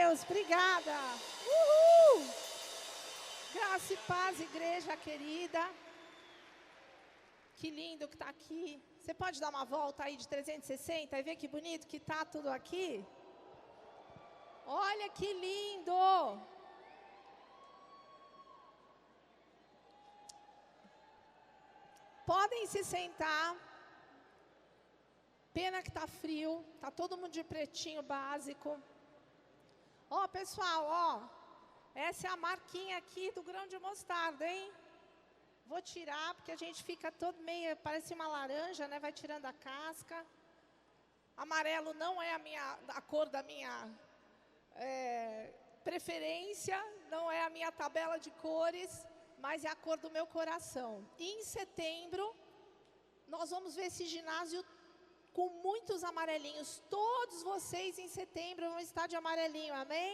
Deus, obrigada. Uhul! Graça e paz, igreja querida. Que lindo que está aqui. Você pode dar uma volta aí de 360 e ver que bonito que está tudo aqui? Olha que lindo! Podem se sentar. Pena que está frio. Está todo mundo de pretinho básico. Ó, pessoal, ó. Essa é a marquinha aqui do grão de mostarda, hein? Vou tirar, porque a gente fica todo meio, parece uma laranja, né? Vai tirando a casca. Amarelo não é a cor da minha preferência, não é a minha tabela de cores, mas é a cor do meu coração. E em setembro, nós vamos ver esse ginásio com muitos amarelinhos. Todos vocês em setembro vão estar de amarelinho, amém?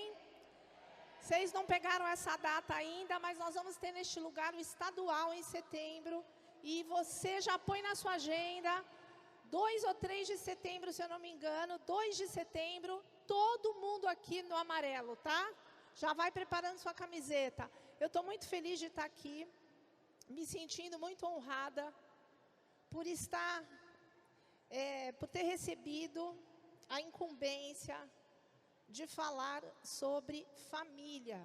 Vocês não pegaram essa data ainda, mas nós vamos ter neste lugar o estadual em setembro. E você já põe na sua agenda, 2 ou 3 de setembro, se eu não me engano, 2 de setembro, todo mundo aqui no amarelo, tá? Já vai preparando sua camiseta. Eu estou muito feliz de estar aqui, me sentindo muito honrada por estar, por ter recebido a incumbência de falar sobre família.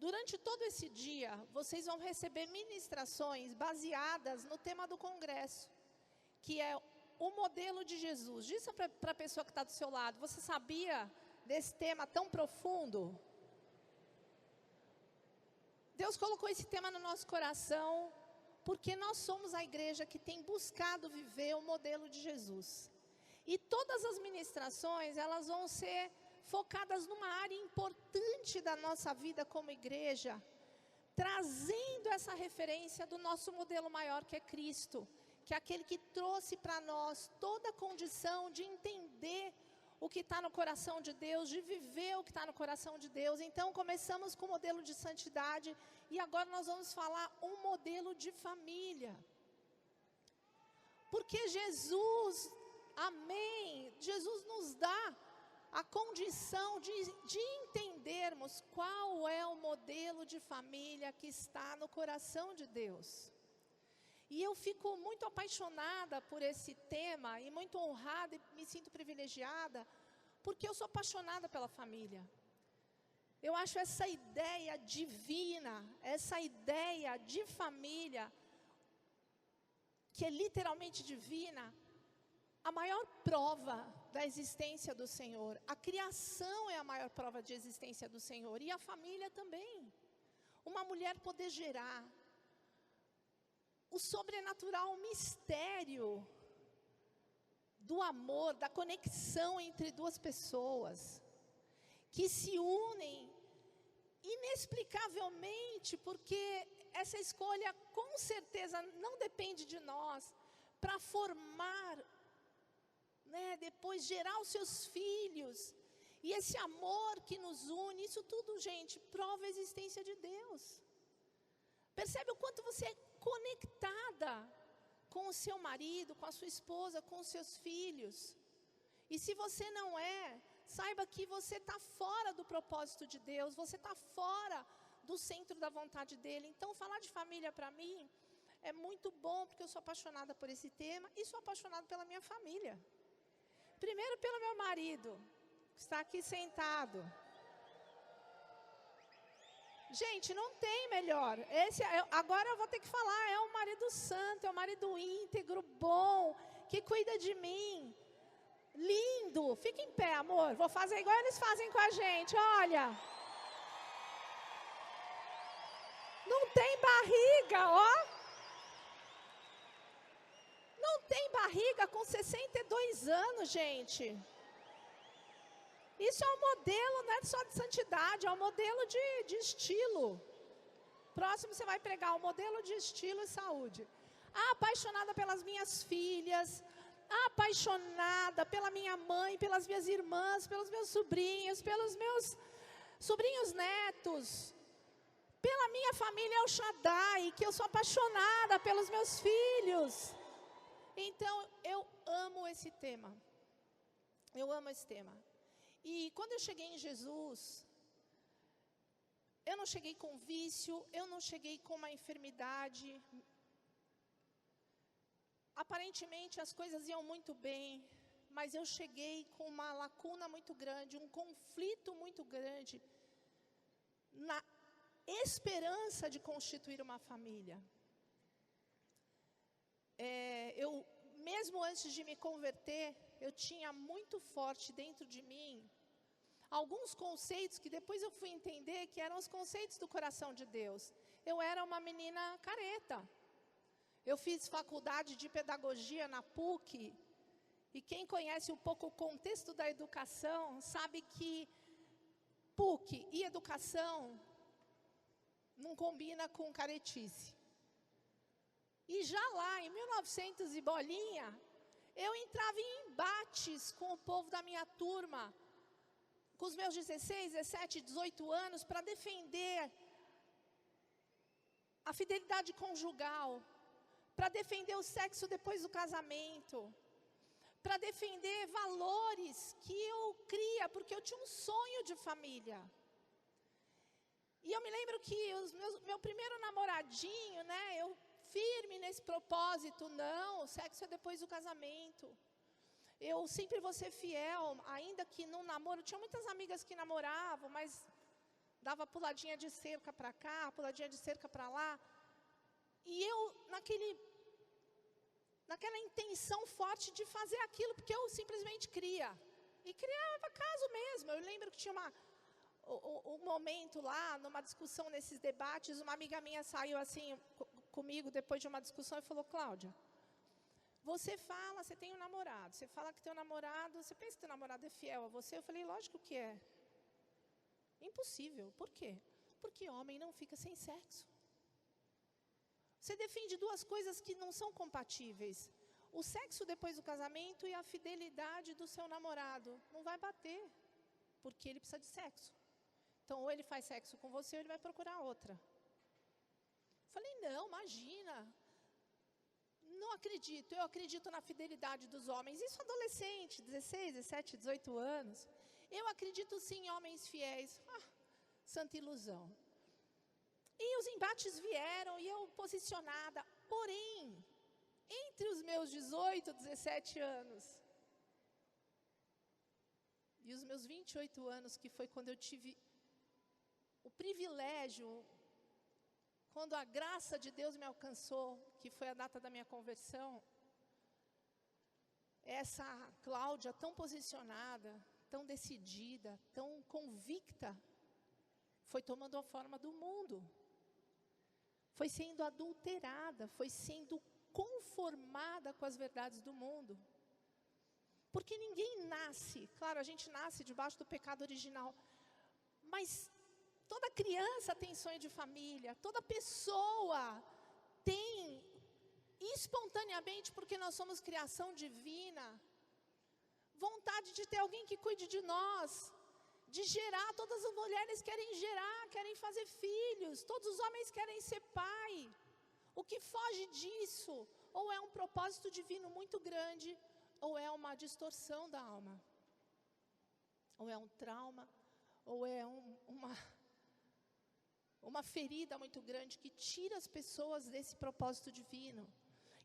Durante todo esse dia, vocês vão receber ministrações baseadas no tema do congresso, que é o modelo de Jesus. Diz para a pessoa que está do seu lado, você sabia desse tema tão profundo? Deus colocou esse tema no nosso coração, porque nós somos a igreja que tem buscado viver o modelo de Jesus. E todas as ministrações, elas vão ser focadas numa área importante da nossa vida como igreja, trazendo essa referência do nosso modelo maior, que é Cristo, que é aquele que trouxe para nós toda a condição de entender o que está no coração de Deus, de viver o que está no coração de Deus. Então, começamos com o modelo de santidade, e agora nós vamos falar um modelo de família. Porque Jesus... Amém. Jesus nos dá a condição de entendermos qual é o modelo de família que está no coração de Deus. E eu fico muito apaixonada por esse tema e muito honrada e me sinto privilegiada, porque eu sou apaixonada pela família. Eu acho essa ideia divina, essa ideia de família, que é literalmente divina, a maior prova da existência do Senhor. A criação é a maior prova de existência do Senhor. E a família também. Uma mulher poder gerar. O sobrenatural, o mistério do amor, da conexão entre duas pessoas. Que se unem inexplicavelmente, porque essa escolha com certeza não depende de nós, para formar, depois gerar os seus filhos, e esse amor que nos une, isso tudo, gente, prova a existência de Deus. Percebe o quanto você é conectada com o seu marido, com a sua esposa, com os seus filhos. E se você não é, saiba que você está fora do propósito de Deus, você está fora do centro da vontade dEle. Então, falar de família para mim é muito bom, porque eu sou apaixonada por esse tema, e sou apaixonada pela minha família. Primeiro pelo meu marido, que está aqui sentado. Gente, não tem melhor. Agora eu vou ter que falar, é um marido santo, é um marido íntegro, bom, que cuida de mim. Lindo. Fica em pé, amor. Vou fazer igual eles fazem com a gente, olha. Não tem barriga, ó. Não tem barriga com 62 anos, gente. Isso é um modelo, não é só de santidade, é um modelo de estilo. Próximo você vai pregar o modelo de estilo e saúde. Apaixonada pelas minhas filhas, apaixonada pela minha mãe, pelas minhas irmãs, pelos meus sobrinhos, pelos meus sobrinhos netos, pela minha família El Shaddai, que eu sou apaixonada pelos meus filhos. Então, eu amo esse tema. Eu amo esse tema. E quando eu cheguei em Jesus, eu não cheguei com vício, eu não cheguei com uma enfermidade. Aparentemente as coisas iam muito bem, mas eu cheguei com uma lacuna muito grande, um conflito muito grande, na esperança de constituir uma família. Mesmo antes de me converter, eu tinha muito forte dentro de mim alguns conceitos que depois eu fui entender que eram os conceitos do coração de Deus. Eu era uma menina careta. Eu fiz faculdade de pedagogia na PUC, e quem conhece um pouco o contexto da educação sabe que PUC e educação não combina com caretice. E já lá, em 1900 e bolinha, eu entrava em embates com o povo da minha turma, com os meus 16, 17, 18 anos, para defender a fidelidade conjugal, para defender o sexo depois do casamento, para defender valores que eu cria, porque eu tinha um sonho de família. E eu me lembro que meu primeiro namoradinho, né, eu firme nesse propósito, não, o sexo é depois do casamento. Eu sempre vou ser fiel, ainda que no namoro, tinha muitas amigas que namoravam, mas dava puladinha de cerca para cá, puladinha de cerca para lá. E eu, naquela intenção forte de fazer aquilo, porque eu simplesmente cria. E criava caso mesmo. Eu lembro que tinha um momento lá, numa discussão nesses debates, uma amiga minha saiu assim comigo depois de uma discussão e falou: Cláudia, você fala, você tem um namorado, você fala que teu namorado, você pensa que teu namorado é fiel a você? Eu falei: lógico que é. Impossível. Por quê? Porque homem não fica sem sexo. Você defende duas coisas que não são compatíveis. O sexo depois do casamento e a fidelidade do seu namorado. Não vai bater, porque ele precisa de sexo. Então, ou ele faz sexo com você, ou ele vai procurar outra. Falei: não, imagina. Não acredito. Eu acredito na fidelidade dos homens. Isso adolescente, 16, 17, 18 anos. Eu acredito sim em homens fiéis. Santa ilusão. E os embates vieram, e eu posicionada. Porém, entre os meus 18, 17 anos e os meus 28 anos, que foi quando eu tive o privilégio, quando a graça de Deus me alcançou, que foi a data da minha conversão, essa Cláudia tão posicionada, tão decidida, tão convicta, foi tomando a forma do mundo. Foi sendo adulterada, foi sendo conformada com as verdades do mundo. Porque ninguém nasce, claro, a gente nasce debaixo do pecado original, mas toda criança tem sonho de família, toda pessoa tem, espontaneamente, porque nós somos criação divina, vontade de ter alguém que cuide de nós, de gerar. Todas as mulheres querem gerar, querem fazer filhos, todos os homens querem ser pai. O que foge disso, ou é um propósito divino muito grande, ou é uma distorção da alma, ou é um trauma, ou é uma ferida muito grande que tira as pessoas desse propósito divino.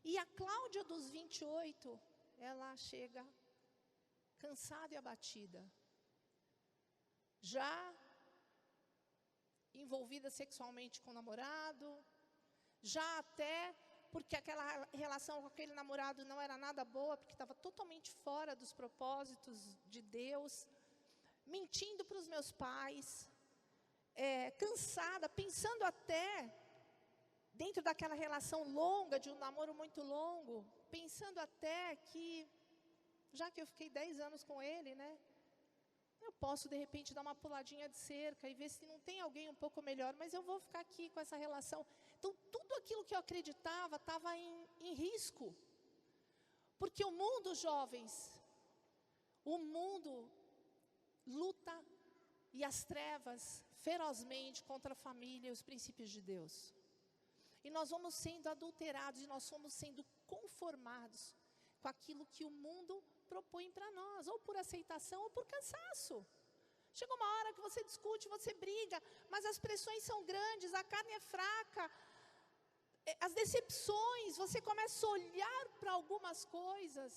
E a Cláudia dos 28, ela chega cansada e abatida, já envolvida sexualmente com o namorado, já até porque aquela relação com aquele namorado não era nada boa, porque estava totalmente fora dos propósitos de Deus, mentindo para os meus pais, cansada, pensando até, dentro daquela relação longa, de um namoro muito longo, pensando até que, já que eu fiquei 10 anos com ele, né, eu posso de repente dar uma puladinha de cerca e ver se não tem alguém um pouco melhor, mas eu vou ficar aqui com essa relação. Então tudo aquilo que eu acreditava estava em risco, porque o mundo, jovens, o mundo luta, e as trevas ferozmente contra a família e os princípios de Deus, e nós vamos sendo adulterados, e nós somos sendo conformados com aquilo que o mundo propõe para nós, ou por aceitação ou por cansaço. Chega uma hora que você discute, você briga, mas as pressões são grandes, a carne é fraca, as decepções, você começa a olhar para algumas coisas.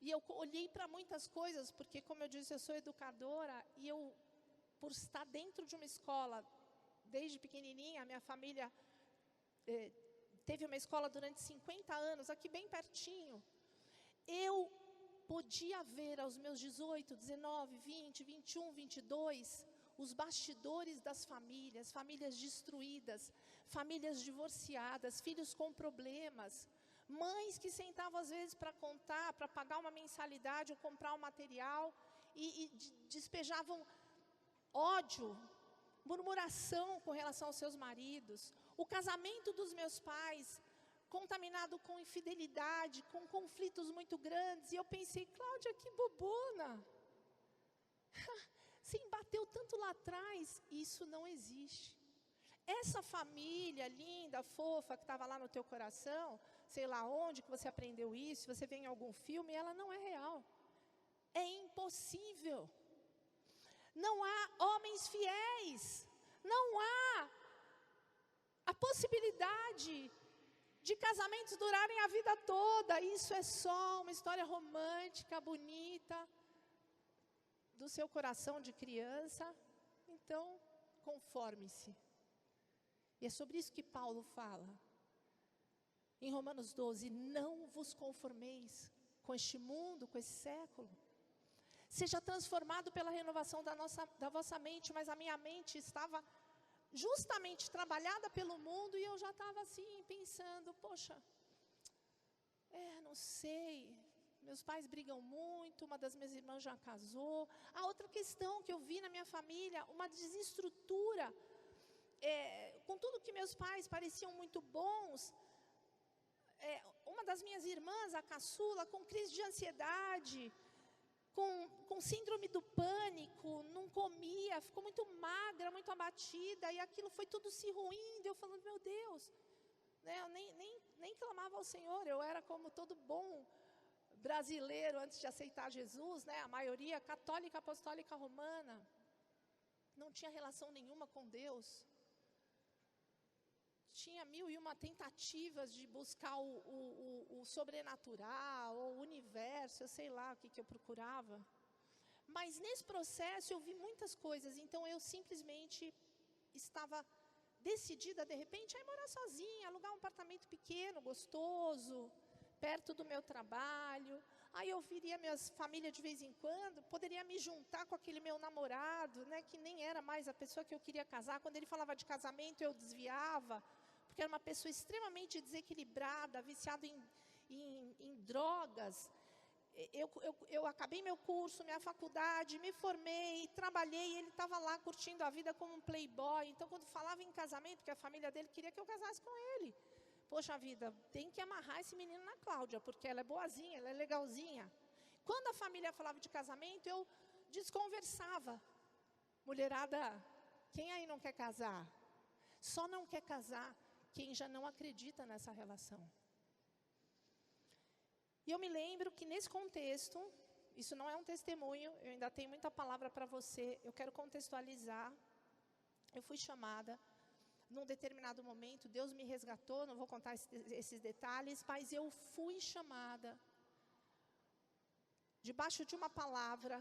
E eu olhei para muitas coisas, porque, como eu disse, eu sou educadora, e eu, por estar dentro de uma escola, desde pequenininha, minha família teve uma escola durante 50 anos, aqui bem pertinho. Eu podia ver aos meus 18, 19, 20, 21, 22, os bastidores das famílias, famílias destruídas, famílias divorciadas, filhos com problemas, mães que sentavam às vezes para contar, para pagar uma mensalidade ou comprar um material e despejavam ódio, murmuração com relação aos seus maridos, o casamento dos meus pais contaminado com infidelidade, com conflitos muito grandes, e eu pensei, Cláudia, que bobona, você embateu tanto lá atrás, isso não existe. Essa família linda, fofa, que estava lá no teu coração, sei lá onde que você aprendeu isso, se você vê em algum filme, ela não é real. É impossível. Não há homens fiéis, não há a possibilidade de casamentos durarem a vida toda. Isso é só uma história romântica, bonita, do seu coração de criança. Então, conforme-se. E é sobre isso que Paulo fala. Em Romanos 12, não vos conformeis com este mundo, com esse século. Seja transformado pela renovação da vossa mente, mas a minha mente estava justamente trabalhada pelo mundo, e eu já estava assim, pensando, poxa, não sei, meus pais brigam muito, uma das minhas irmãs já casou. A outra questão que eu vi na minha família, uma desestrutura, com tudo que meus pais pareciam muito bons, uma das minhas irmãs, a caçula, com crise de ansiedade, com síndrome do pânico, não comia, ficou muito magra, muito abatida, e aquilo foi tudo se ruindo, eu falando, meu Deus, né, eu nem clamava ao Senhor, eu era como todo bom brasileiro antes de aceitar Jesus, né, a maioria católica, apostólica, romana, não tinha relação nenhuma com Deus, tinha 1001 tentativas de buscar o sobrenatural, ou o universo, eu sei lá o que eu procurava. Mas nesse processo eu vi muitas coisas, então eu simplesmente estava decidida, de repente, a ir morar sozinha, alugar um apartamento pequeno, gostoso, perto do meu trabalho. Aí eu viria minha família de vez em quando, poderia me juntar com aquele meu namorado, né, que nem era mais a pessoa que eu queria casar. Quando ele falava de casamento, eu desviava, porque era uma pessoa extremamente desequilibrada, viciada em drogas. Eu acabei meu curso, minha faculdade, me formei, trabalhei, e ele estava lá curtindo a vida como um playboy. Então, quando falava em casamento, porque a família dele queria que eu casasse com ele. Poxa vida, tem que amarrar esse menino na Cláudia, porque ela é boazinha, ela é legalzinha. Quando a família falava de casamento, eu desconversava. Mulherada, quem aí não quer casar? Só não quer casar quem já não acredita nessa relação. E eu me lembro que nesse contexto, isso não é um testemunho, eu ainda tenho muita palavra para você, eu quero contextualizar. Eu fui chamada, num determinado momento, Deus me resgatou, não vou contar esses detalhes, mas eu fui chamada, debaixo de uma palavra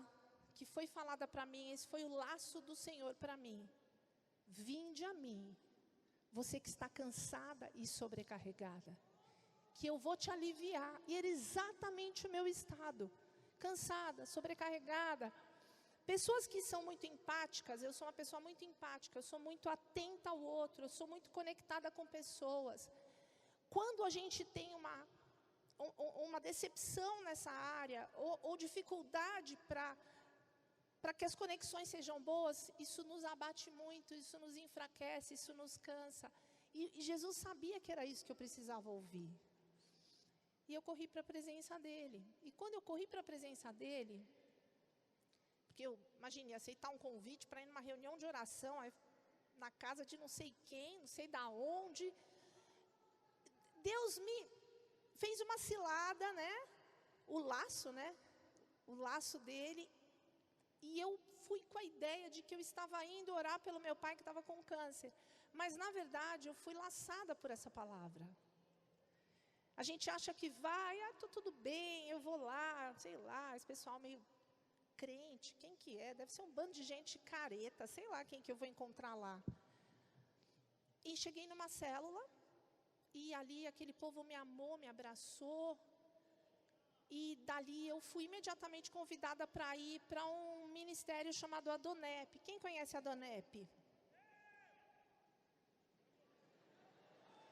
que foi falada para mim, esse foi o laço do Senhor para mim. Vinde a mim, você que está cansada e sobrecarregada, que eu vou te aliviar. E era exatamente o meu estado, cansada, sobrecarregada. Pessoas que são muito empáticas, eu sou uma pessoa muito empática, eu sou muito atenta ao outro, eu sou muito conectada com pessoas. Quando a gente tem uma decepção nessa área, ou dificuldade para que as conexões sejam boas, isso nos abate muito, isso nos enfraquece, isso nos cansa. E Jesus sabia que era isso que eu precisava ouvir. E eu corri para a presença dEle. E quando eu corri para a presença dEle, porque eu, imagine, aceitar um convite para ir numa reunião de oração, na casa de não sei quem, não sei da onde. Deus me fez uma cilada, né? o laço, né? O laço dele. E eu fui com a ideia de que eu estava indo orar pelo meu pai que estava com câncer. Mas, na verdade, eu fui laçada por essa palavra. A gente acha que vai, tô tudo bem, eu vou lá, sei lá, esse pessoal meio crente, quem que é? Deve ser um bando de gente careta, sei lá quem que eu vou encontrar lá. E cheguei numa célula, e ali aquele povo me amou, me abraçou. E dali eu fui imediatamente convidada para ir para um ministério chamado Adonep. Quem conhece Adonep?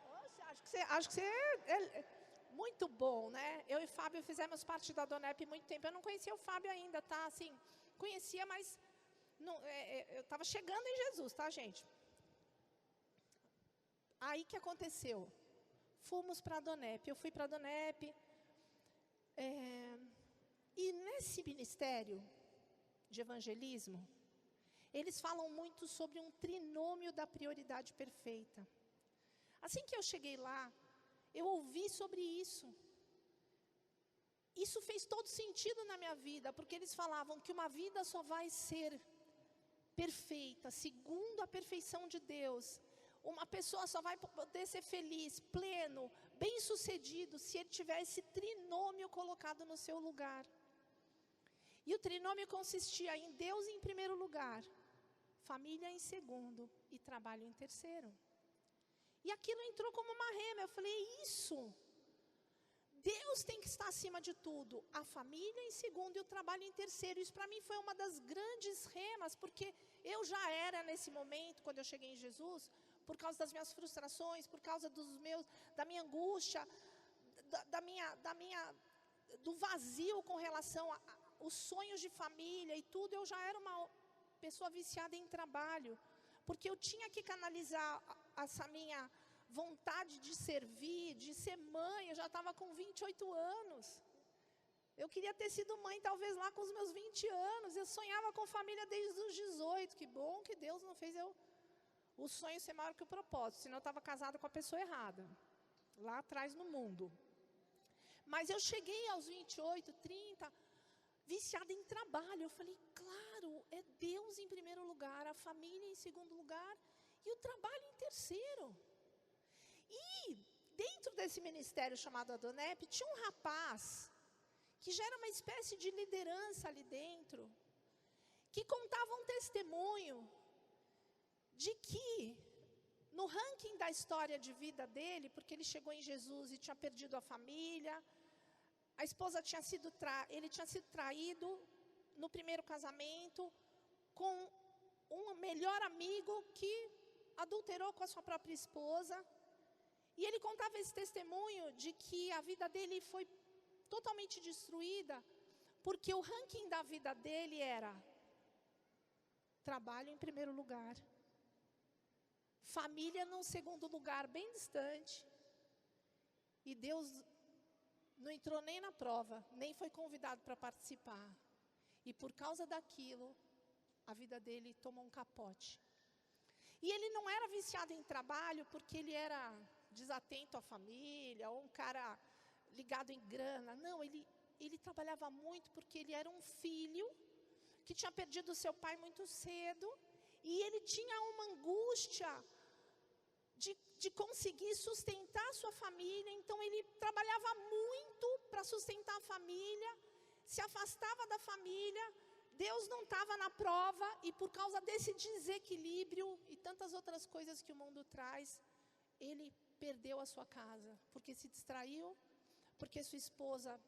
Poxa, acho que você é muito bom, né? Eu e Fábio fizemos parte da Adonep há muito tempo. Eu não conhecia o Fábio ainda, tá? Assim, conhecia, mas não, eu estava chegando em Jesus, tá, gente? Aí que aconteceu? Fomos para a Adonep. Eu fui para a Adonep. E nesse ministério de evangelismo, eles falam muito sobre um trinômio da prioridade perfeita. Assim que eu cheguei lá, eu ouvi sobre isso. Isso fez todo sentido na minha vida, porque eles falavam que uma vida só vai ser perfeita, segundo a perfeição de Deus. Uma pessoa só vai poder ser feliz, pleno, bem-sucedido, se ele tiver esse trinômio colocado no seu lugar. E o trinômio consistia em Deus em primeiro lugar, família em segundo e trabalho em terceiro. E aquilo entrou como uma rema. Eu falei, isso, Deus tem que estar acima de tudo, a família em segundo e o trabalho em terceiro. Isso para mim foi uma das grandes remas, porque eu já era nesse momento, quando eu cheguei em Jesus, por causa das minhas frustrações, por causa da minha angústia, do vazio com relação aos sonhos de família e tudo. Eu já era uma pessoa viciada em trabalho, porque eu tinha que canalizar essa minha vontade de servir, de ser mãe. Eu já estava com 28 anos. Eu queria ter sido mãe talvez lá com os meus 20 anos. Eu sonhava com família desde os 18. Que bom que Deus não fez o sonho ser maior que o propósito, senão eu estava casada com a pessoa errada, lá atrás no mundo. Mas eu cheguei aos 28, 30, viciada em trabalho. Eu falei, claro, é Deus em primeiro lugar, a família em segundo lugar e o trabalho em terceiro. E dentro desse ministério chamado Adonep, tinha um rapaz que já era uma espécie de liderança ali dentro, que contava um testemunho de que no ranking da história de vida dele, porque ele chegou em Jesus e tinha perdido a família, a esposa ele tinha sido traído no primeiro casamento com um melhor amigo que adulterou com a sua própria esposa. E ele contava esse testemunho de que a vida dele foi totalmente destruída, porque o ranking da vida dele era trabalho em primeiro lugar, família num segundo lugar bem distante, e Deus não entrou nem na prova, nem foi convidado para participar. E por causa daquilo, a vida dele tomou um capote. E ele não era viciado em trabalho porque ele era desatento à família, ou um cara ligado em grana. Não, ele trabalhava muito porque ele era um filho que tinha perdido seu pai muito cedo, e ele tinha uma angústia de conseguir sustentar a sua família. Então ele trabalhava muito para sustentar a família, se afastava da família. Deus não estava na prova, e por causa desse desequilíbrio e tantas outras coisas que o mundo traz, ele perdeu a sua casa, porque se distraiu, porque sua esposa,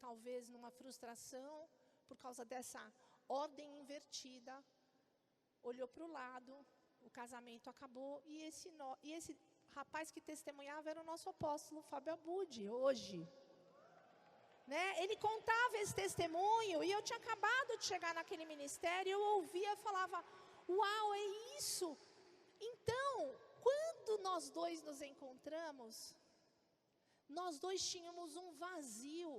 talvez numa frustração, por causa dessa ordem invertida, olhou para o lado, o casamento acabou, e esse rapaz que testemunhava era o nosso apóstolo Fábio Abud, hoje. Né? Ele contava esse testemunho, e eu tinha acabado de chegar naquele ministério, eu ouvia e falava, uau, é isso. Então, quando nós dois nos encontramos, nós dois tínhamos um vazio.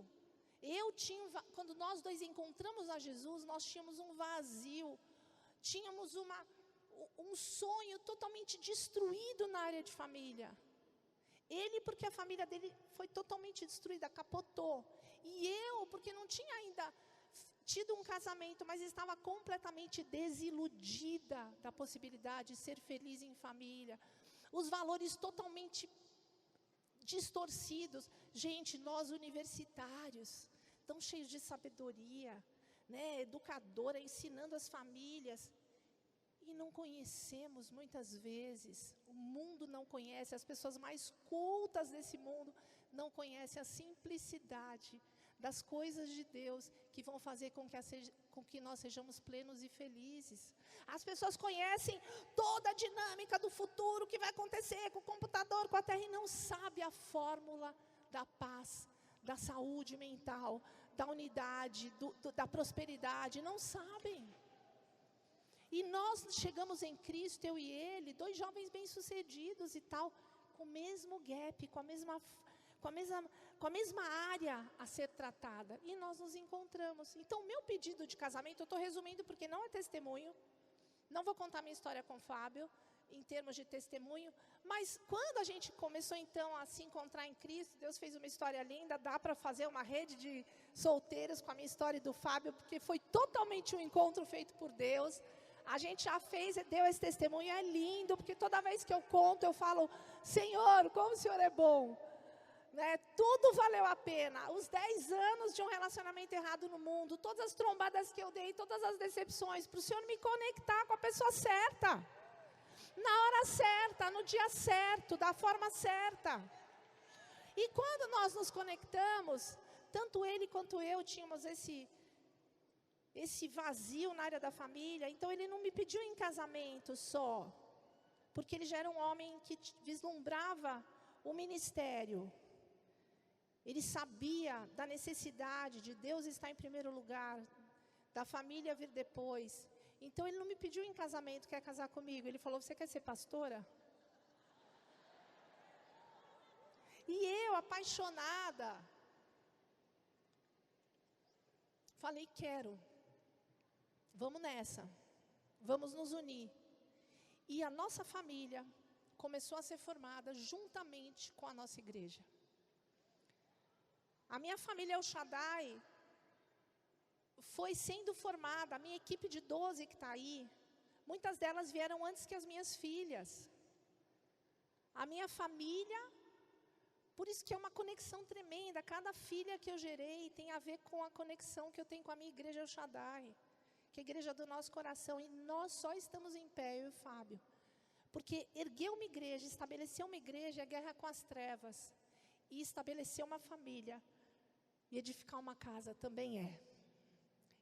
Quando nós dois encontramos a Jesus, nós tínhamos um vazio, tínhamos um sonho totalmente destruído na área de família. Ele, porque a família dele foi totalmente destruída, capotou. E eu, porque não tinha ainda tido um casamento, mas estava completamente desiludida da possibilidade de ser feliz em família. Os valores totalmente distorcidos. Gente, nós universitários, tão cheios de sabedoria, né, educadora, ensinando as famílias. E não conhecemos muitas vezes, o mundo não conhece, as pessoas mais cultas desse mundo não conhecem a simplicidade das coisas de Deus que vão fazer com que nós sejamos plenos e felizes. As pessoas conhecem toda a dinâmica do futuro, o que vai acontecer com o computador, com a terra, e não sabem a fórmula da paz, da saúde mental, da unidade, da prosperidade, não sabem. E nós chegamos em Cristo, eu e ele, 2 jovens bem-sucedidos e tal, com o mesmo gap, com a mesma área a ser tratada. E nós nos encontramos. Então, o meu pedido de casamento, eu estou resumindo porque não é testemunho. Não vou contar minha história com o Fábio, em termos de testemunho. Mas quando a gente começou, então, a se encontrar em Cristo, Deus fez uma história linda. Dá para fazer uma rede de solteiros com a minha história e do Fábio, porque foi totalmente um encontro feito por Deus. A gente já fez, deu esse testemunho, é lindo, porque toda vez que eu conto, eu falo, Senhor, como o Senhor é bom. Né? Tudo valeu a pena. Os 10 anos de um relacionamento errado no mundo, todas as trombadas que eu dei, todas as decepções, para o Senhor me conectar com a pessoa certa. Na hora certa, no dia certo, da forma certa. E quando nós nos conectamos, tanto ele quanto eu tínhamos esse vazio na área da família. Então ele não me pediu em casamento só, porque ele já era um homem que vislumbrava o ministério. Ele sabia da necessidade de Deus estar em primeiro lugar, da família vir depois. Então ele não me pediu em casamento, quer casar comigo. Ele falou, você quer ser pastora? E eu, apaixonada, falei, quero. Vamos nessa, vamos nos unir. E a nossa família começou a ser formada juntamente com a nossa igreja. A minha família El Shaddai foi sendo formada, a minha equipe de 12 que está aí, muitas delas vieram antes que as minhas filhas. A minha família, por isso que é uma conexão tremenda, cada filha que eu gerei tem a ver com a conexão que eu tenho com a minha igreja El Shaddai, que é a igreja do nosso coração, e nós só estamos em pé, eu e o Fábio, porque erguer uma igreja, estabelecer uma igreja é guerra com as trevas, e estabelecer uma família, e edificar uma casa também é.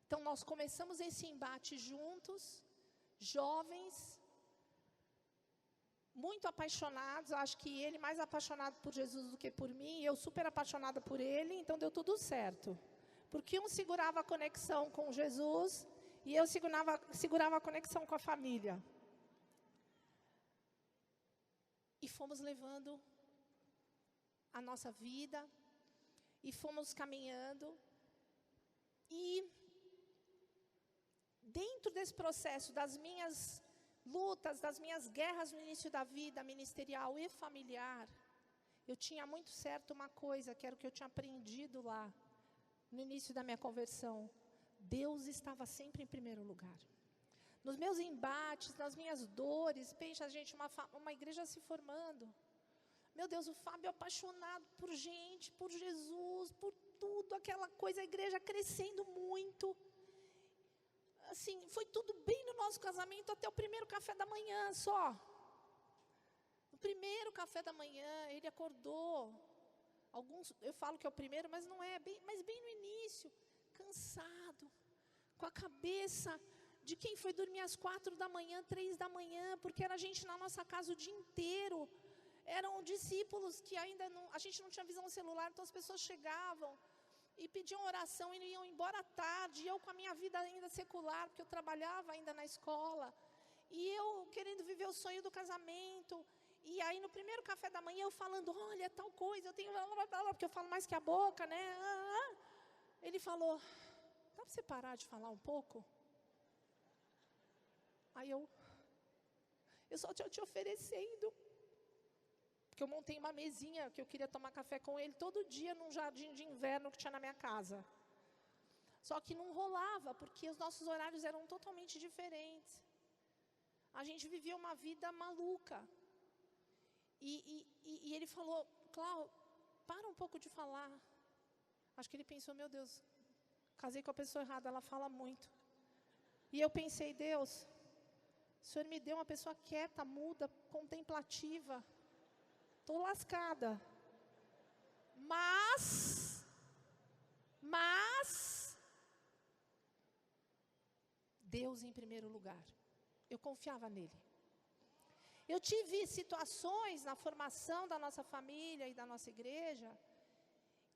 Então nós começamos esse embate juntos, jovens, muito apaixonados, acho que ele mais apaixonado por Jesus do que por mim, e eu super apaixonada por ele, então deu tudo certo, porque um segurava a conexão com Jesus, e eu segurava a conexão com a família. E fomos levando a nossa vida, e fomos caminhando. E dentro desse processo das minhas lutas, das minhas guerras no início da vida ministerial e familiar, eu tinha muito certo uma coisa, que era o que eu tinha aprendido lá, no início da minha conversão. Deus estava sempre em primeiro lugar. Nos meus embates, nas minhas dores, pensa, gente, uma igreja se formando. Meu Deus, o Fábio apaixonado por gente, por Jesus, por tudo, aquela coisa, a igreja crescendo muito. Assim, foi tudo bem no nosso casamento até o primeiro café da manhã só. No primeiro café da manhã, ele acordou. Eu falo que é o primeiro, mas não é, mas bem no início, cansado, com a cabeça de quem foi dormir às 4 da manhã, 3 da manhã, porque era gente na nossa casa o dia inteiro. Eram discípulos que ainda não, a gente não tinha visão celular, então as pessoas chegavam e pediam oração e iam embora à tarde, e eu com a minha vida ainda secular, porque eu trabalhava ainda na escola, e eu querendo viver o sonho do casamento, e aí no primeiro café da manhã eu falando, olha, tal coisa, eu tenho, porque eu falo mais que a boca, né? Ele falou, dá para você parar de falar um pouco? Aí eu só estou te oferecendo Porque eu montei uma mesinha que eu queria tomar café com ele todo dia num jardim de inverno que tinha na minha casa. Só que não rolava, porque os nossos horários eram totalmente diferentes. A gente vivia uma vida maluca. E ele falou, Clau, para um pouco de falar. Acho que ele pensou, meu Deus, casei com a pessoa errada, ela fala muito. E eu pensei, Deus, o Senhor me deu uma pessoa quieta, muda, contemplativa. Estou lascada. Mas, Deus em primeiro lugar. Eu confiava nele. Eu tive situações na formação da nossa família e da nossa igreja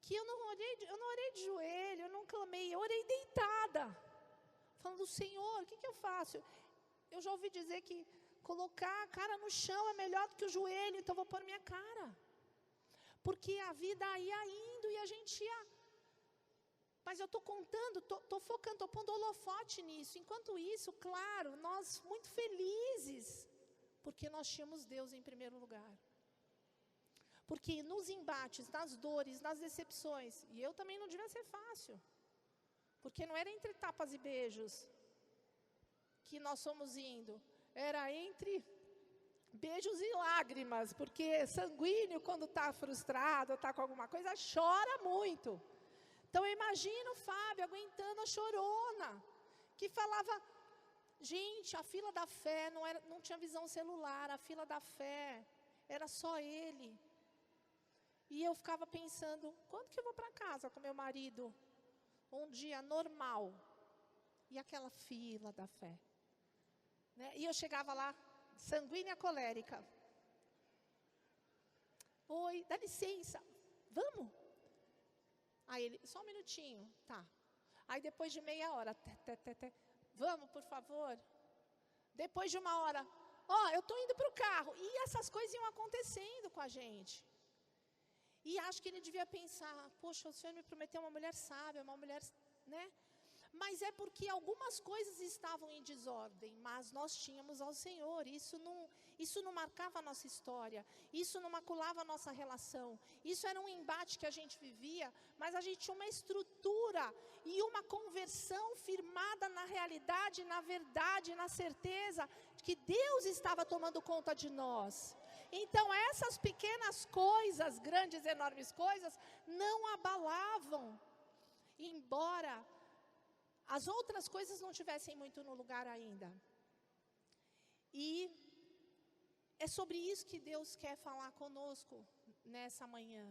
que eu não orei de joelho, eu não clamei, eu orei deitada. Falando, Senhor, o que eu faço? Eu já ouvi dizer que colocar a cara no chão é melhor do que o joelho, então eu vou pôr minha cara. Porque a vida ia indo e a gente ia... Mas eu estou contando, estou focando, estou pondo holofote nisso. Enquanto isso, claro, nós muito felizes, porque nós tínhamos Deus em primeiro lugar. Porque nos embates, nas dores, nas decepções, e eu também não devia ser fácil, porque não era entre tapas e beijos que nós fomos indo, era entre beijos e lágrimas, porque sanguíneo, quando está frustrado, está com alguma coisa, chora muito. Então eu imagino o Fábio aguentando a chorona, que falava, gente, a fila da fé não tinha visão celular, a fila da fé era só ele. E eu ficava pensando, quando que eu vou para casa com meu marido? Um dia normal. E aquela fila da fé. Né? E eu chegava lá, sanguínea colérica. Oi, dá licença, vamos? Aí ele, só um minutinho, tá. Aí depois de meia hora, vamos, por favor. Depois de uma hora, eu estou indo para o carro. E essas coisas iam acontecendo com a gente. E acho que ele devia pensar, poxa, o Senhor me prometeu uma mulher sábia, uma mulher, né? Mas é porque algumas coisas estavam em desordem, mas nós tínhamos ao Senhor. Isso não marcava a nossa história, isso não maculava a nossa relação. Isso era um embate que a gente vivia, mas a gente tinha uma estrutura e uma conversão firmada na realidade, na verdade, na certeza de que Deus estava tomando conta de nós. Então essas pequenas coisas, grandes, enormes coisas, não abalavam, embora as outras coisas não estivessem muito no lugar ainda. E é sobre isso que Deus quer falar conosco nessa manhã.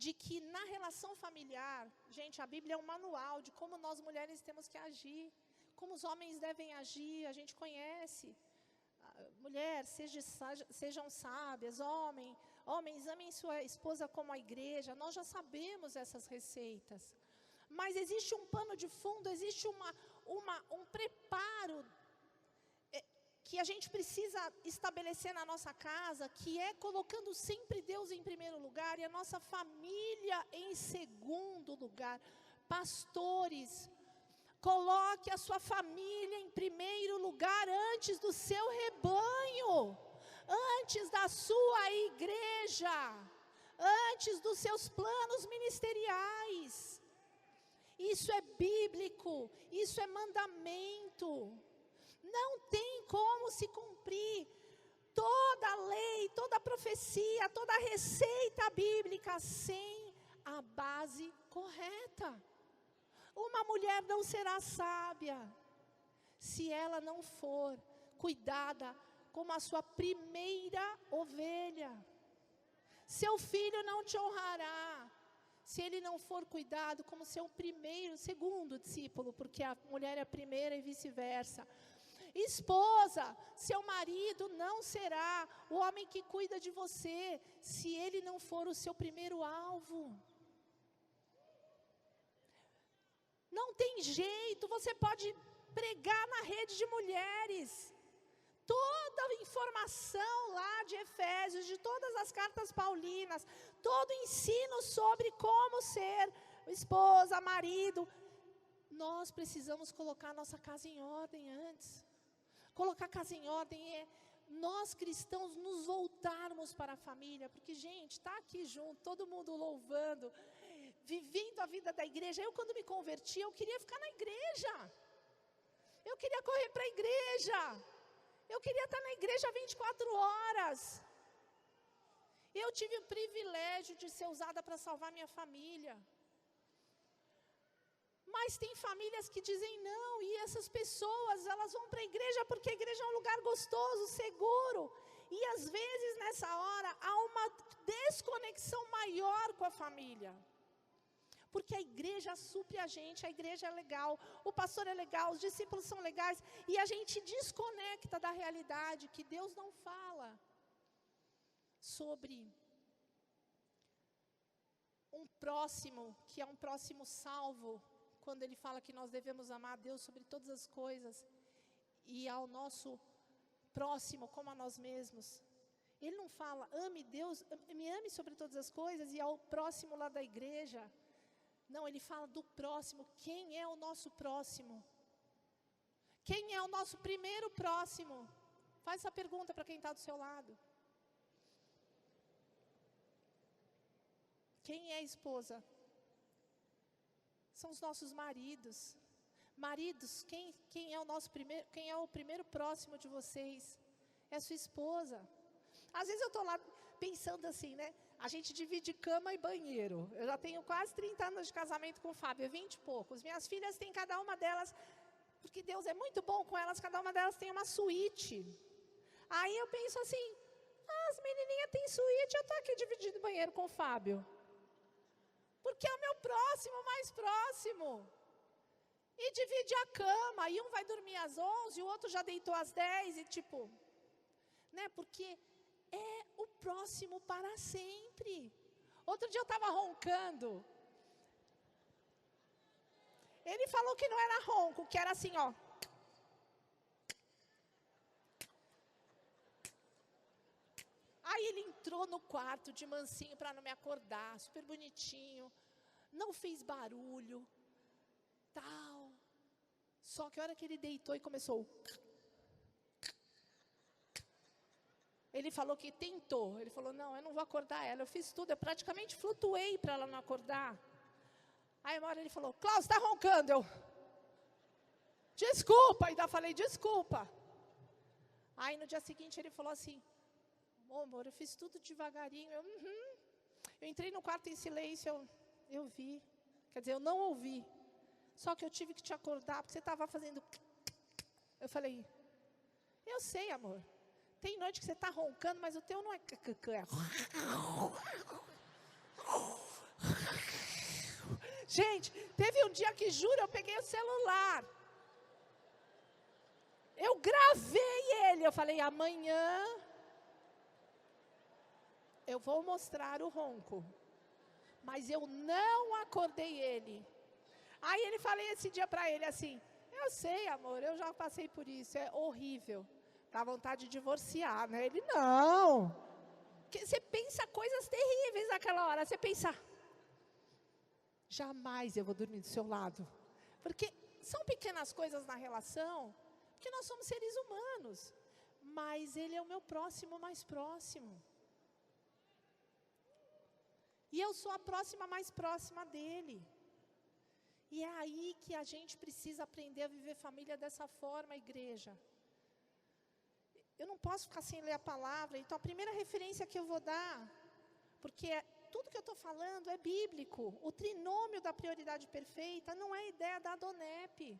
De que na relação familiar, gente, a Bíblia é um manual de como nós mulheres temos que agir, como os homens devem agir, a gente conhece. Mulher, sejam sábias, homens, amem sua esposa como a igreja, nós já sabemos essas receitas. Mas existe um pano de fundo, existe um preparo que a gente precisa estabelecer na nossa casa, que é colocando sempre Deus em primeiro lugar e a nossa família em segundo lugar. Pastores, coloque a sua família em primeiro lugar antes do seu rebanho, antes da sua igreja, antes dos seus planos ministeriais. Isso é bíblico, isso é mandamento. Não tem como se cumprir toda a lei, toda a profecia, toda a receita bíblica sem a base correta. Uma mulher não será sábia se ela não for cuidada como a sua primeira ovelha. Seu filho não te honrará se ele não for cuidado como seu segundo discípulo, porque a mulher é a primeira e vice-versa. Esposa, seu marido não será o homem que cuida de você, se ele não for o seu primeiro alvo. Não tem jeito, você pode pregar na rede de mulheres. Toda a informação lá de Efésios, de todas as cartas paulinas, todo o ensino sobre como ser esposa, marido. Nós precisamos colocar a nossa casa em ordem antes. Colocar a casa em ordem é nós cristãos nos voltarmos para a família, porque, gente, está aqui junto, todo mundo louvando, vivendo a vida da igreja. Eu, quando me converti, eu queria ficar na igreja, eu queria correr para a igreja, eu queria estar na igreja 24 horas. Eu tive o privilégio de ser usada para salvar minha família. Mas tem famílias que dizem não, e essas pessoas, elas vão para a igreja porque a igreja é um lugar gostoso, seguro. E às vezes, nessa hora, há uma desconexão maior com a família. Porque a igreja supre a gente, a igreja é legal, o pastor é legal, os discípulos são legais, e a gente desconecta da realidade que Deus não fala sobre um próximo, que é um próximo salvo, quando ele fala que nós devemos amar a Deus sobre todas as coisas, e ao nosso próximo como a nós mesmos. Ele não fala, ame Deus, me ame sobre todas as coisas, e ao próximo lá da igreja. Não, ele fala do próximo. Quem é o nosso próximo? Quem é o nosso primeiro próximo? Faz essa pergunta para quem está do seu lado. Quem é a esposa? São os nossos maridos. Maridos, quem é o nosso primeiro, quem é o primeiro próximo de vocês? É a sua esposa. Às vezes eu estou lá pensando assim, né? A gente divide cama e banheiro. Eu já tenho quase 30 anos de casamento com o Fábio, 20 e poucos. Minhas filhas têm cada uma delas, porque Deus é muito bom com elas, cada uma delas tem uma suíte. Aí eu penso assim, as menininhas têm suíte, eu estou aqui dividindo o banheiro com o Fábio. Porque é o meu próximo, mais próximo. E divide a cama, e um vai dormir às 11, o outro já deitou às 10, e tipo, né, porque é o próximo para sempre. Outro dia eu estava roncando. Ele falou que não era ronco, que era assim, ó. Aí ele entrou no quarto de mansinho para não me acordar, super bonitinho, não fez barulho, tal. Só que a hora que ele deitou e começou... Ele falou que tentou. Ele falou, não, eu não vou acordar ela. Eu fiz tudo, eu praticamente flutuei para ela não acordar. Aí uma hora ele falou, Cláudio, está roncando? Eu, desculpa. Ainda falei, desculpa. Aí no dia seguinte ele falou assim, amor, eu fiz tudo devagarinho. Eu entrei no quarto em silêncio, eu vi. Quer dizer, eu não ouvi. Só que eu tive que te acordar, porque você estava fazendo... Eu falei, eu sei, amor. Tem noite que você está roncando, mas o teu não é... Gente, teve um dia que, juro, eu peguei o celular. Eu gravei ele. Eu falei, amanhã eu vou mostrar o ronco. Mas eu não acordei ele. Aí ele falei esse dia para ele assim, eu sei, amor, eu já passei por isso, é horrível. Dá vontade de divorciar, né? Ele, não. Porque você pensa coisas terríveis naquela hora. Você pensa, jamais eu vou dormir do seu lado. Porque são pequenas coisas na relação, porque nós somos seres humanos. Mas ele é o meu próximo mais próximo. E eu sou a próxima mais próxima dele. E é aí que a gente precisa aprender a viver família dessa forma, igreja. Eu não posso ficar sem ler a palavra. Então, a primeira referência que eu vou dar, porque tudo que eu estou falando é bíblico. O trinômio da prioridade perfeita não é a ideia da Adonep.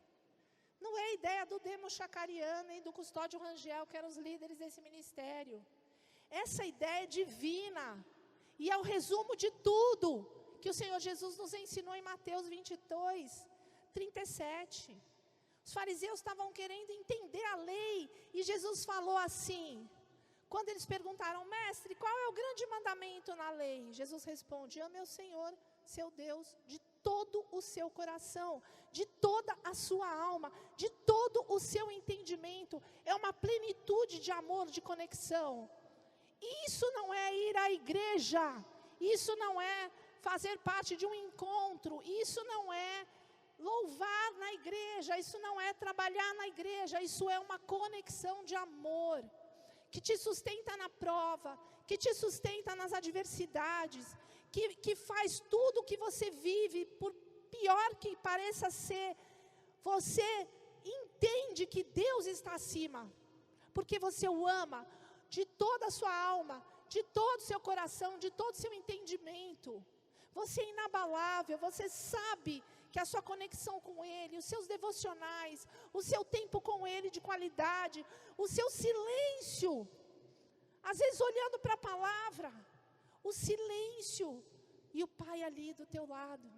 Não é a ideia do Demo Chacariano e do Custódio Rangel, que eram os líderes desse ministério. Essa ideia é divina. E é o resumo de tudo que o Senhor Jesus nos ensinou em Mateus 22, 37. Os fariseus estavam querendo entender a lei, e Jesus falou assim, quando eles perguntaram, mestre, qual é o grande mandamento na lei? Jesus responde, ame ao Senhor, seu Deus, de todo o seu coração, de toda a sua alma, de todo o seu entendimento. É uma plenitude de amor, de conexão. Isso não é ir à igreja, isso não é fazer parte de um encontro, isso não é louvar na igreja, isso não é trabalhar na igreja, isso é uma conexão de amor, que te sustenta na prova, que te sustenta nas adversidades, que faz tudo que você vive, por pior que pareça ser, você entende que Deus está acima, porque você o ama de toda a sua alma, de todo o seu coração, de todo o seu entendimento. Você é inabalável, você sabe que a sua conexão com Ele, os seus devocionais, o seu tempo com Ele de qualidade, o seu silêncio, às vezes olhando para a palavra, o silêncio e o Pai ali do teu lado.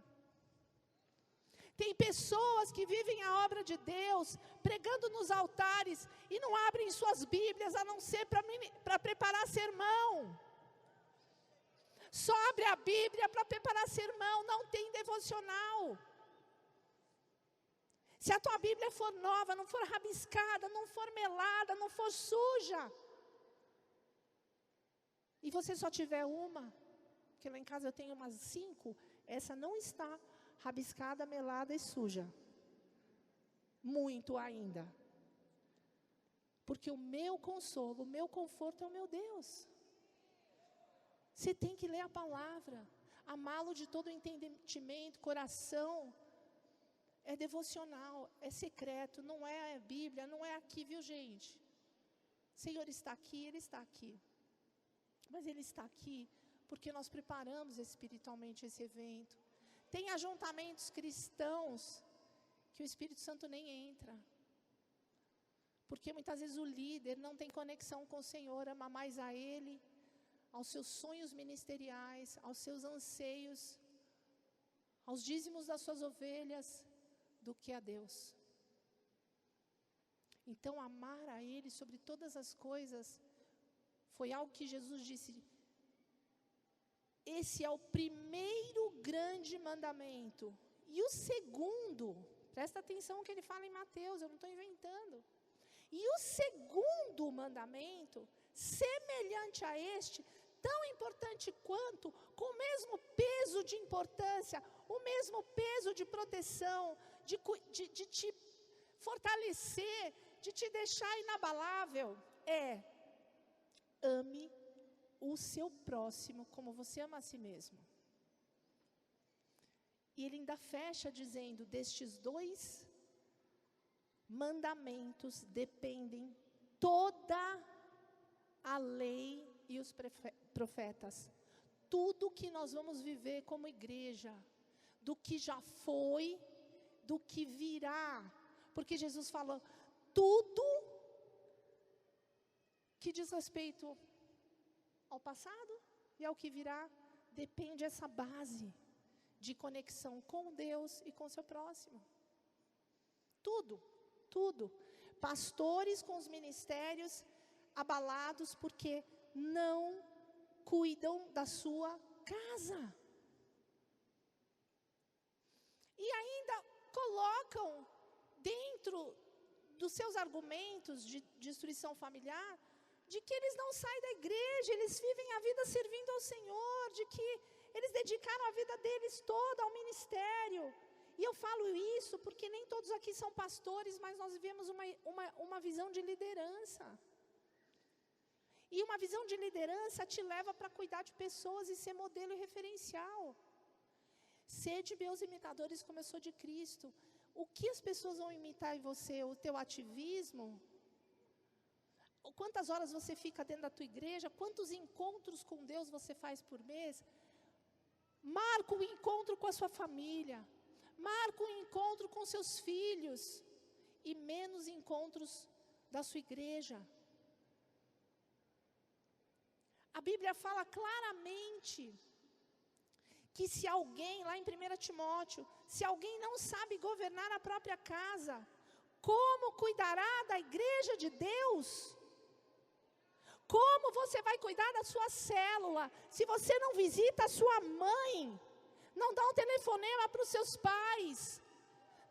Tem pessoas que vivem a obra de Deus, pregando nos altares e não abrem suas Bíblias, a não ser para preparar sermão. Só abre a Bíblia para preparar sermão, não tem devocional. Se a tua Bíblia for nova, não for rabiscada, não for melada, não for suja, e você só tiver uma, porque lá em casa eu tenho umas 5, essa não está rabiscada, melada e suja. Muito ainda. Porque o meu consolo, o meu conforto é o meu Deus. Você tem que ler a palavra, amá-lo de todo o entendimento, coração. É devocional, é secreto, não é a Bíblia, não é aqui, viu, gente? O Senhor está aqui, Ele está aqui. Mas Ele está aqui porque nós preparamos espiritualmente esse evento. Tem ajuntamentos cristãos que o Espírito Santo nem entra. Porque muitas vezes o líder não tem conexão com o Senhor, ama mais a Ele, aos seus sonhos ministeriais, aos seus anseios, aos dízimos das suas ovelhas, do que a Deus. Então, amar a Ele sobre todas as coisas, foi algo que Jesus disse. Esse é o primeiro grande mandamento. E o segundo, presta atenção no que ele fala em Mateus, eu não estou inventando. E o segundo mandamento, semelhante a este, tão importante quanto, com o mesmo peso de importância, o mesmo peso de proteção, de te fortalecer, de te deixar inabalável, ame o seu próximo como você ama a si mesmo. E ele ainda fecha dizendo, destes 2 mandamentos dependem toda a lei e os profetas. Tudo que nós vamos viver como igreja, do que já foi, do que virá. Porque Jesus falou, tudo que diz respeito ao passado e ao que virá, depende dessa base de conexão com Deus e com seu próximo. Tudo, tudo. Pastores com os ministérios abalados porque não cuidam da sua casa. E ainda colocam dentro dos seus argumentos de destruição familiar, de que eles não saem da igreja, eles vivem a vida servindo ao Senhor, de que eles dedicaram a vida deles toda ao ministério. E eu falo isso porque nem todos aqui são pastores, mas nós vivemos uma visão de liderança. E uma visão de liderança te leva para cuidar de pessoas e ser modelo e referencial. Sede meus imitadores como eu sou de Cristo. O que as pessoas vão imitar em você? O teu ativismo? Quantas horas você fica dentro da tua igreja? Quantos encontros com Deus você faz por mês? Marca um encontro com a sua família. Marca um encontro com seus filhos. E menos encontros da sua igreja. A Bíblia fala claramente que se alguém, lá em 1 Timóteo, se alguém não sabe governar a própria casa, como cuidará da igreja de Deus? Como você vai cuidar da sua célula, se você não visita a sua mãe, não dá um telefonema para os seus pais,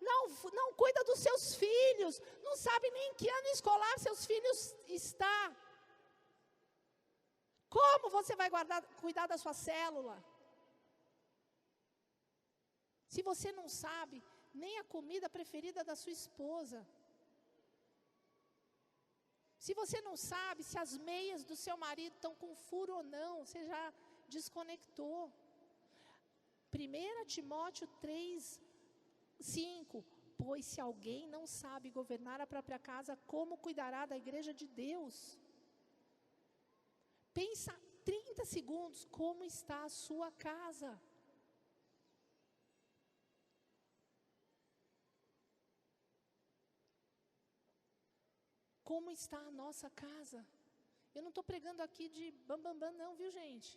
não cuida dos seus filhos, não sabe nem em que ano escolar seus filhos estão? Como você vai cuidar da sua célula? Se você não sabe nem a comida preferida da sua esposa, Se você não sabe se as meias do seu marido estão com furo ou não, você já desconectou. 1 Timóteo 3:5. Pois se alguém não sabe governar a própria casa, como cuidará da igreja de Deus? Pensa 30 segundos como está a sua casa. Como está a nossa casa? Eu não estou pregando aqui de bambambam não, viu gente?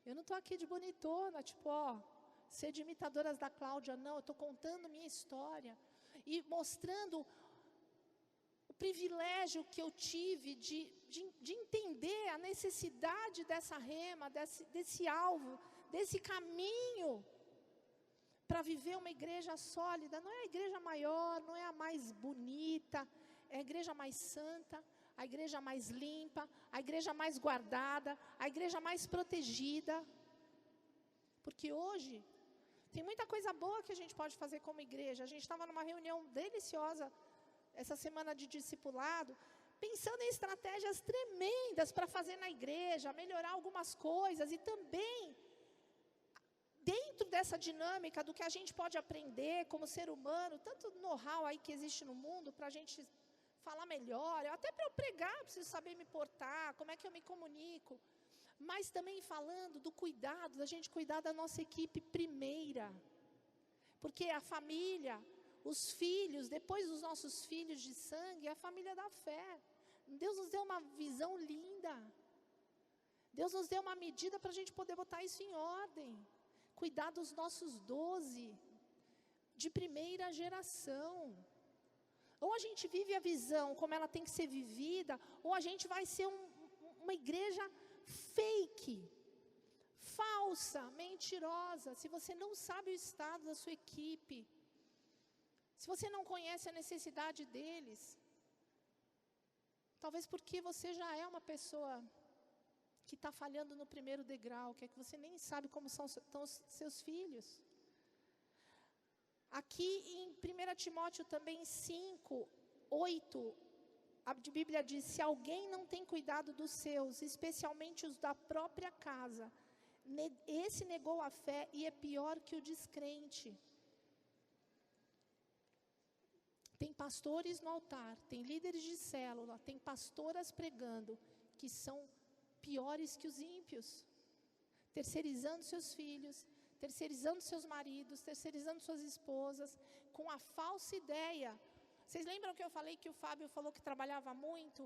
Eu não estou aqui de bonitona, tipo, ser de imitadoras da Cláudia, não. Eu estou contando minha história e mostrando o privilégio que eu tive de entender a necessidade dessa rema, desse alvo, desse caminho para viver uma igreja sólida. Não é a igreja maior, não é a mais bonita, é a igreja mais santa, a igreja mais limpa, a igreja mais guardada, a igreja mais protegida. Porque hoje tem muita coisa boa que a gente pode fazer como igreja. A gente estava numa reunião deliciosa essa semana de discipulado, pensando em estratégias tremendas para fazer na igreja, melhorar algumas coisas e também dentro dessa dinâmica do que a gente pode aprender como ser humano, tanto know-how aí que existe no mundo para a gente falar melhor, até para eu pregar, eu preciso saber me portar, como é que eu me comunico, mas também falando do cuidado, da gente cuidar da nossa equipe primeira, porque a família, os filhos, depois dos nossos filhos de sangue, é a família da fé. Deus nos deu uma visão linda, Deus nos deu uma medida para a gente poder botar isso em ordem, cuidar dos nossos 12, de primeira geração. Ou a gente vive a visão como ela tem que ser vivida, ou a gente vai ser uma igreja fake, falsa, mentirosa. Se você não sabe o estado da sua equipe, se você não conhece a necessidade deles, talvez porque você já é uma pessoa que está falhando no primeiro degrau, que é que você nem sabe como estão os seus filhos. Aqui em 1 Timóteo também 5:8, a Bíblia diz: se alguém não tem cuidado dos seus, especialmente os da própria casa, esse negou a fé e é pior que o descrente. Tem pastores no altar, tem líderes de célula, tem pastoras pregando, que são piores que os ímpios, terceirizando seus filhos, terceirizando seus maridos, terceirizando suas esposas, com a falsa ideia. Vocês lembram que eu falei que o Fábio falou que trabalhava muito?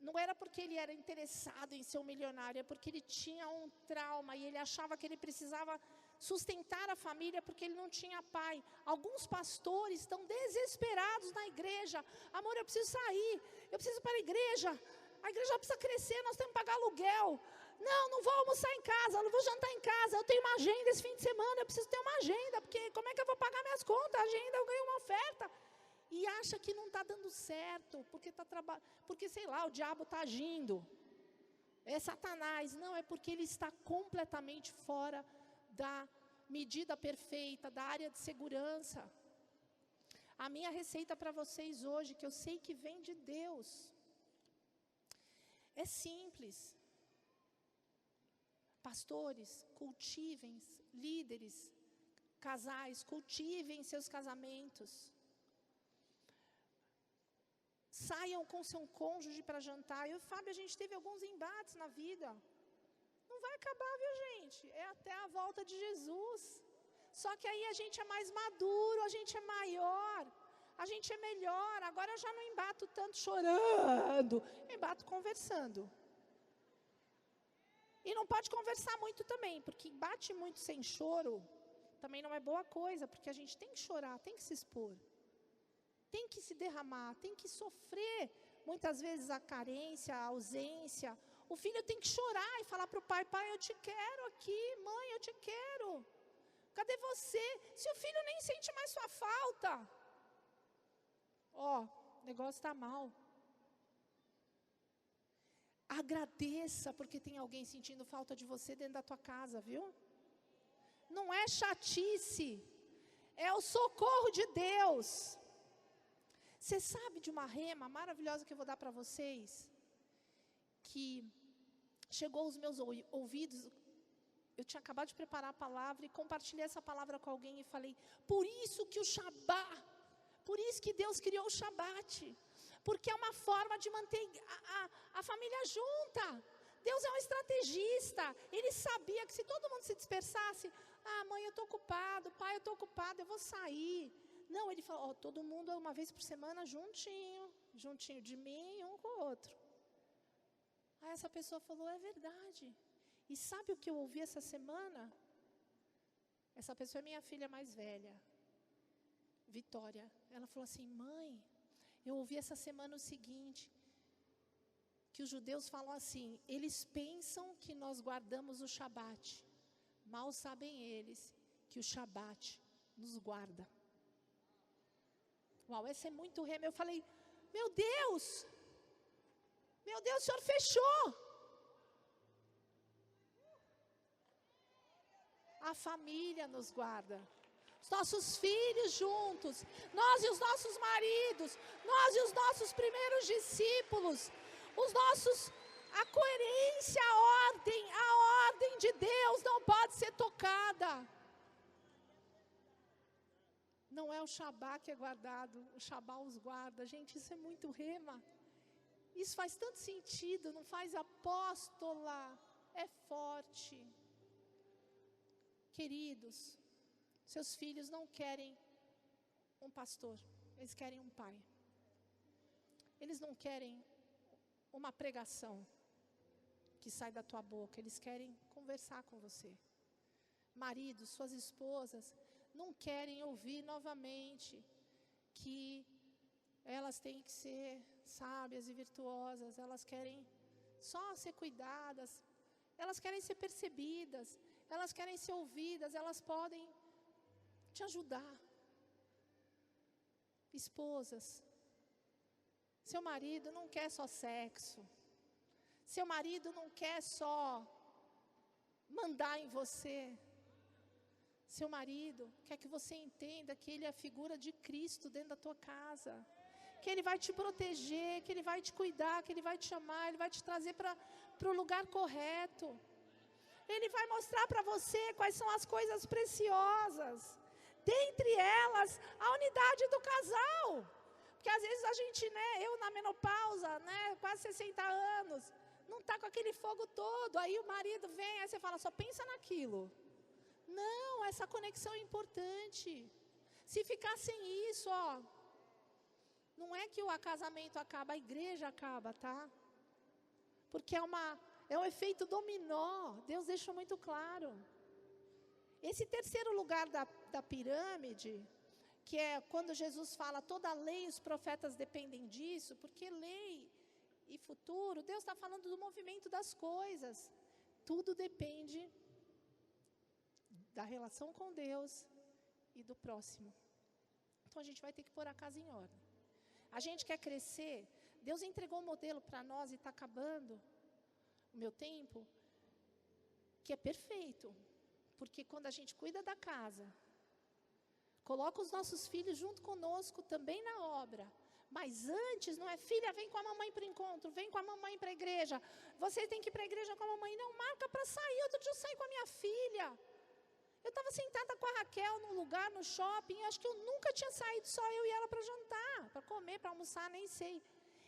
Não era porque ele era interessado em ser um milionário, é porque ele tinha um trauma e ele achava que ele precisava sustentar a família porque ele não tinha pai. Alguns pastores estão desesperados na igreja. Amor, eu preciso sair, eu preciso ir para a igreja precisa crescer, nós temos que pagar aluguel. Não vou almoçar em casa, não vou jantar em casa, eu tenho uma agenda esse fim de semana, eu preciso ter uma agenda, porque como é que eu vou pagar minhas contas? A agenda, eu ganho uma oferta. E acha que não está dando certo, porque sei lá, o diabo está agindo. É Satanás. Não, é porque ele está completamente fora da medida perfeita, da área de segurança. A minha receita para vocês hoje, que eu sei que vem de Deus, é simples. Pastores, cultivem, líderes, casais, cultivem seus casamentos. Saiam com seu cônjuge para jantar. Eu e o Fábio, a gente teve alguns embates na vida. Não vai acabar, viu, gente? É até a volta de Jesus. Só que aí a gente é mais maduro, a gente é maior, a gente é melhor. Agora eu já não embato tanto chorando, embato conversando. E não pode conversar muito também, porque embate muito sem choro também não é boa coisa, porque a gente tem que chorar, tem que se expor, tem que se derramar, tem que sofrer muitas vezes a carência, a ausência. O filho tem que chorar e falar para o pai: pai, eu te quero aqui, mãe, eu te quero. Cadê você? Se o filho nem sente mais sua falta, o negócio está mal. Agradeça porque tem alguém sentindo falta de você dentro da tua casa, viu? Não é chatice, é o socorro de Deus. Você sabe de uma rema maravilhosa que eu vou dar para vocês? Que chegou aos meus ouvidos. Eu tinha acabado de preparar a palavra e compartilhei essa palavra com alguém e falei, por isso que o Shabat, por isso que Deus criou o Shabat, porque é uma forma de manter a família junta. Deus é um estrategista, Ele sabia que se todo mundo se dispersasse, mãe, eu estou ocupado, pai, eu estou ocupado, eu vou sair. Não, Ele falou, todo mundo uma vez por semana juntinho de mim, um com o outro. Aí essa pessoa falou, é verdade. E sabe o que eu ouvi essa semana? Essa pessoa é minha filha mais velha, Vitória. Ela falou assim, mãe, eu ouvi essa semana o seguinte, que os judeus falam assim, eles pensam que nós guardamos o Shabat, mal sabem eles que o Shabat nos guarda. Uau, essa é muito rema. Eu falei, meu Deus, o Senhor fechou. A família nos guarda. Os nossos filhos juntos, nós e os nossos maridos, nós e os nossos primeiros discípulos, a coerência, a ordem de Deus não pode ser tocada. Não é o Shabat que é guardado, o Shabat os guarda. Gente, isso é muito rema. Isso faz tanto sentido, não faz, apóstola? É forte. Queridos, seus filhos não querem um pastor, eles querem um pai. Eles não querem uma pregação que sai da tua boca, eles querem conversar com você. Maridos, suas esposas não querem ouvir novamente que elas têm que ser sábias e virtuosas, elas querem só ser cuidadas, elas querem ser percebidas, elas querem ser ouvidas, elas podem te ajudar. Esposas, seu marido não quer só sexo, seu marido não quer só mandar em você. Seu marido quer que você entenda que ele é a figura de Cristo dentro da tua casa, que ele vai te proteger, que ele vai te cuidar, que ele vai te amar, ele vai te trazer para o lugar correto. Ele vai mostrar para você quais são as coisas preciosas, dentre elas a unidade do casal. Porque às vezes a gente, eu na menopausa, quase 60 anos, não está com aquele fogo todo, aí o marido vem, aí você fala, só pensa naquilo. Não, essa conexão é importante. Se ficar sem isso, não é que o casamento acaba, a igreja acaba, tá? Porque é um efeito dominó, Deus deixou muito claro. Esse terceiro lugar da pirâmide, que é quando Jesus fala, toda a lei e os profetas dependem disso, porque lei e futuro, Deus está falando do movimento das coisas. Tudo depende da relação com Deus e do próximo. Então a gente vai ter que pôr a casa em ordem. A gente quer crescer, Deus entregou um modelo para nós e está acabando o meu tempo, que é perfeito, porque quando a gente cuida da casa, coloca os nossos filhos junto conosco também na obra, mas antes não é, filha, vem com a mamãe para o encontro, vem com a mamãe para a igreja, você tem que ir para a igreja com a mamãe, não, marca para sair. Outro dia eu saí com a minha filha, eu estava sentada com a Raquel num lugar, no shopping, acho que eu nunca tinha saído, só eu e ela para jantar, para comer, para almoçar, nem sei.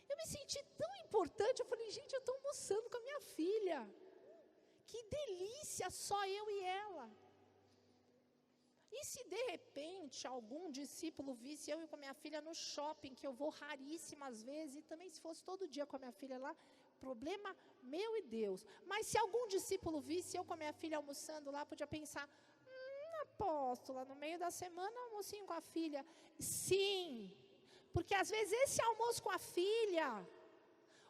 Eu me senti tão importante, eu falei, gente, eu estou almoçando com a minha filha, que delícia, só eu e ela. E se de repente algum discípulo visse eu e com a minha filha no shopping, que eu vou raríssimas vezes, e também se fosse todo dia com a minha filha lá, problema meu e Deus. Mas se algum discípulo visse eu com a minha filha almoçando lá, podia pensar, apóstola, no meio da semana almocinho com a filha. Sim, porque às vezes esse almoço com a filha,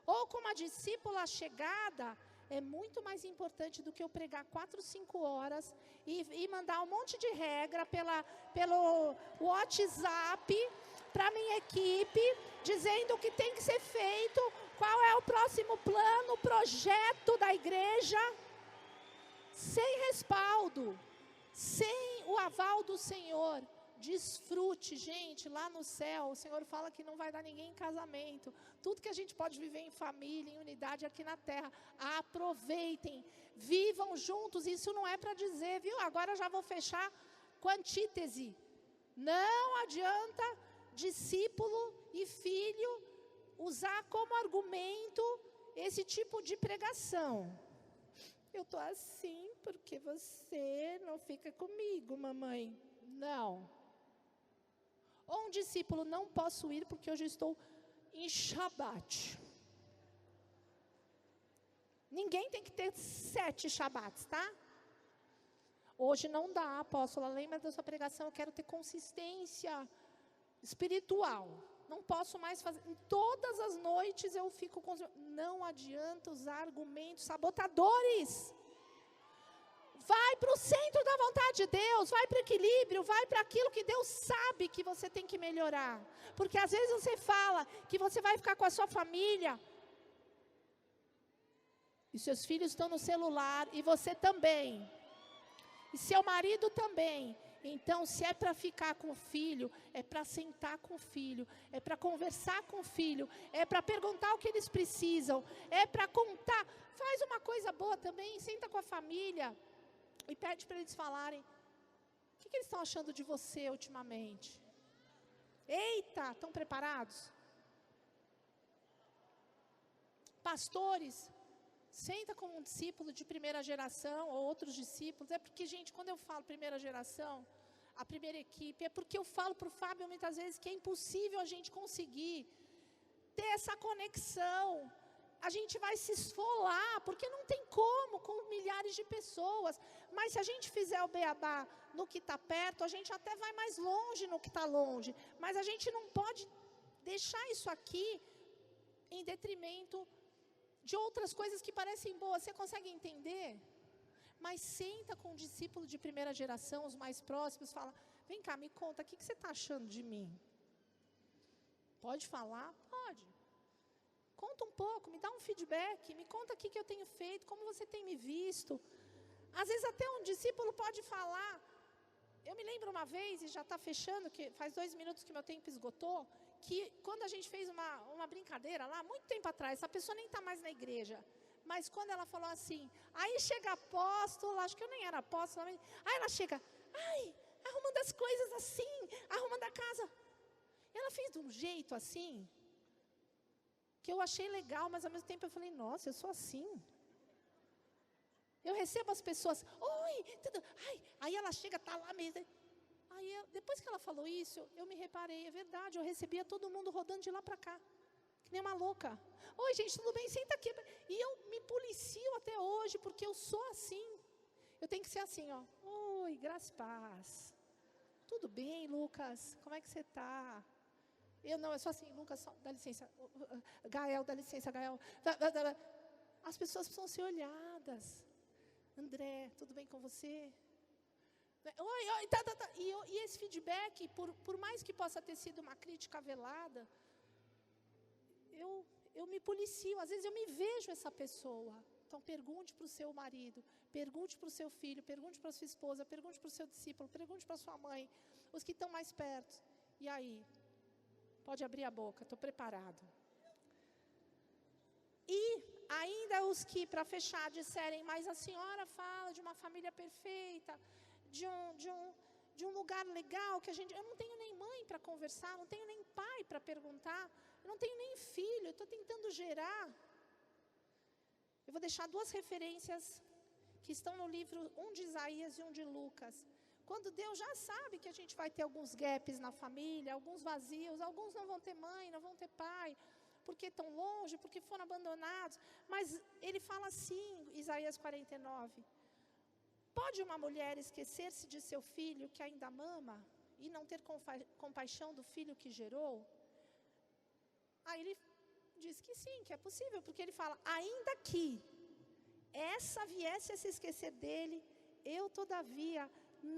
ou com uma discípula chegada, é muito mais importante do que eu pregar 4, 5 horas e mandar um monte de regra pelo WhatsApp para a minha equipe, dizendo o que tem que ser feito, qual é o próximo plano, o projeto da igreja, sem respaldo, sem o aval do Senhor. desfrute, gente, lá no céu, o Senhor fala que não vai dar ninguém em casamento. Tudo que a gente pode viver em família, em unidade aqui na terra, aproveitem, vivam juntos. Isso não é para dizer, viu? Agora já vou fechar com antítese. Não adianta discípulo e filho usar como argumento esse tipo de pregação. Eu estou assim porque você não fica comigo, mamãe. Não. Ou um discípulo, não posso ir porque hoje estou em Shabat. Ninguém tem que ter 7 Shabats, tá? Hoje não dá, apóstola, lembra da sua pregação, eu quero ter consistência espiritual. Não posso mais fazer. Todas as noites eu fico com... Não adianta usar argumentos sabotadores. Vai para o centro da vontade de Deus, vai para o equilíbrio, vai para aquilo que Deus sabe que você tem que melhorar. Porque às vezes você fala que você vai ficar com a sua família, e seus filhos estão no celular, e você também, e seu marido também. Então, se é para ficar com o filho, é para sentar com o filho, é para conversar com o filho, é para perguntar o que eles precisam, é para contar. Faz uma coisa boa também, senta com a família e pede para eles falarem o que eles estão achando de você ultimamente. Eita, estão preparados? Pastores, senta com um discípulo de primeira geração ou outros discípulos. É porque, gente, quando eu falo primeira geração, a primeira equipe, é porque eu falo para o Fábio muitas vezes que é impossível a gente conseguir ter essa conexão. A gente vai se esfolar, porque não tem como com milhares de pessoas. Mas se a gente fizer o beabá no que está perto, a gente até vai mais longe no que está longe. Mas a gente não pode deixar isso aqui em detrimento de outras coisas que parecem boas. Você consegue entender? Mas senta com um discípulo de primeira geração, os mais próximos, fala, vem cá, me conta, o que você está achando de mim? Pode falar? Pode. Conta um pouco, me dá um feedback, me conta o que eu tenho feito, como você tem me visto. Às vezes até um discípulo pode falar. Eu me lembro uma vez, e já está fechando, que faz 2 minutos que meu tempo esgotou, que quando a gente fez uma brincadeira lá, muito tempo atrás, essa pessoa nem está mais na igreja, mas quando ela falou assim, aí chega a apóstola, acho que eu nem era apóstola, mas, aí ela chega, arrumando as coisas assim, arrumando a casa. Ela fez de um jeito assim, que eu achei legal, mas ao mesmo tempo eu falei, nossa, eu sou assim. Eu recebo as pessoas, oi, tudo, aí ela chega, está lá mesmo. Aí depois que ela falou isso, eu me reparei, é verdade, eu recebia todo mundo rodando de lá para cá, que nem uma louca. Oi, gente, tudo bem? Senta aqui. E eu me policio até hoje, porque eu sou assim. Eu tenho que ser assim, ó. Oi, graça e paz. Tudo bem, Lucas? Como é que você está? Eu sou assim, Lucas, dá licença. Gael, dá licença, Gael. As pessoas precisam ser olhadas. André, tudo bem com você? Oi, tá. E esse feedback, por mais que possa ter sido uma crítica velada, eu me policio, às vezes eu me vejo essa pessoa. Então pergunte para o seu marido, pergunte para o seu filho, pergunte para a sua esposa, pergunte para o seu discípulo, pergunte para a sua mãe, os que estão mais perto. E aí? Pode abrir a boca, estou preparado. E ainda os que, para fechar, disserem, mas a senhora fala de uma família perfeita, de um lugar legal, que a gente... Eu não tenho nem mãe para conversar, não tenho nem pai para perguntar, eu não tenho nem filho, eu estou tentando gerar. Eu vou deixar 2 referências que estão no livro, um de Isaías e um de Lucas. Quando Deus já sabe que a gente vai ter alguns gaps na família, alguns vazios, alguns não vão ter mãe, não vão ter pai, porque estão longe, porque foram abandonados. Mas ele fala assim, Isaías 49, pode uma mulher esquecer-se de seu filho que ainda mama e não ter compaixão do filho que gerou? Aí ele diz que sim, que é possível, porque ele fala, ainda que essa viesse a se esquecer dele, eu todavia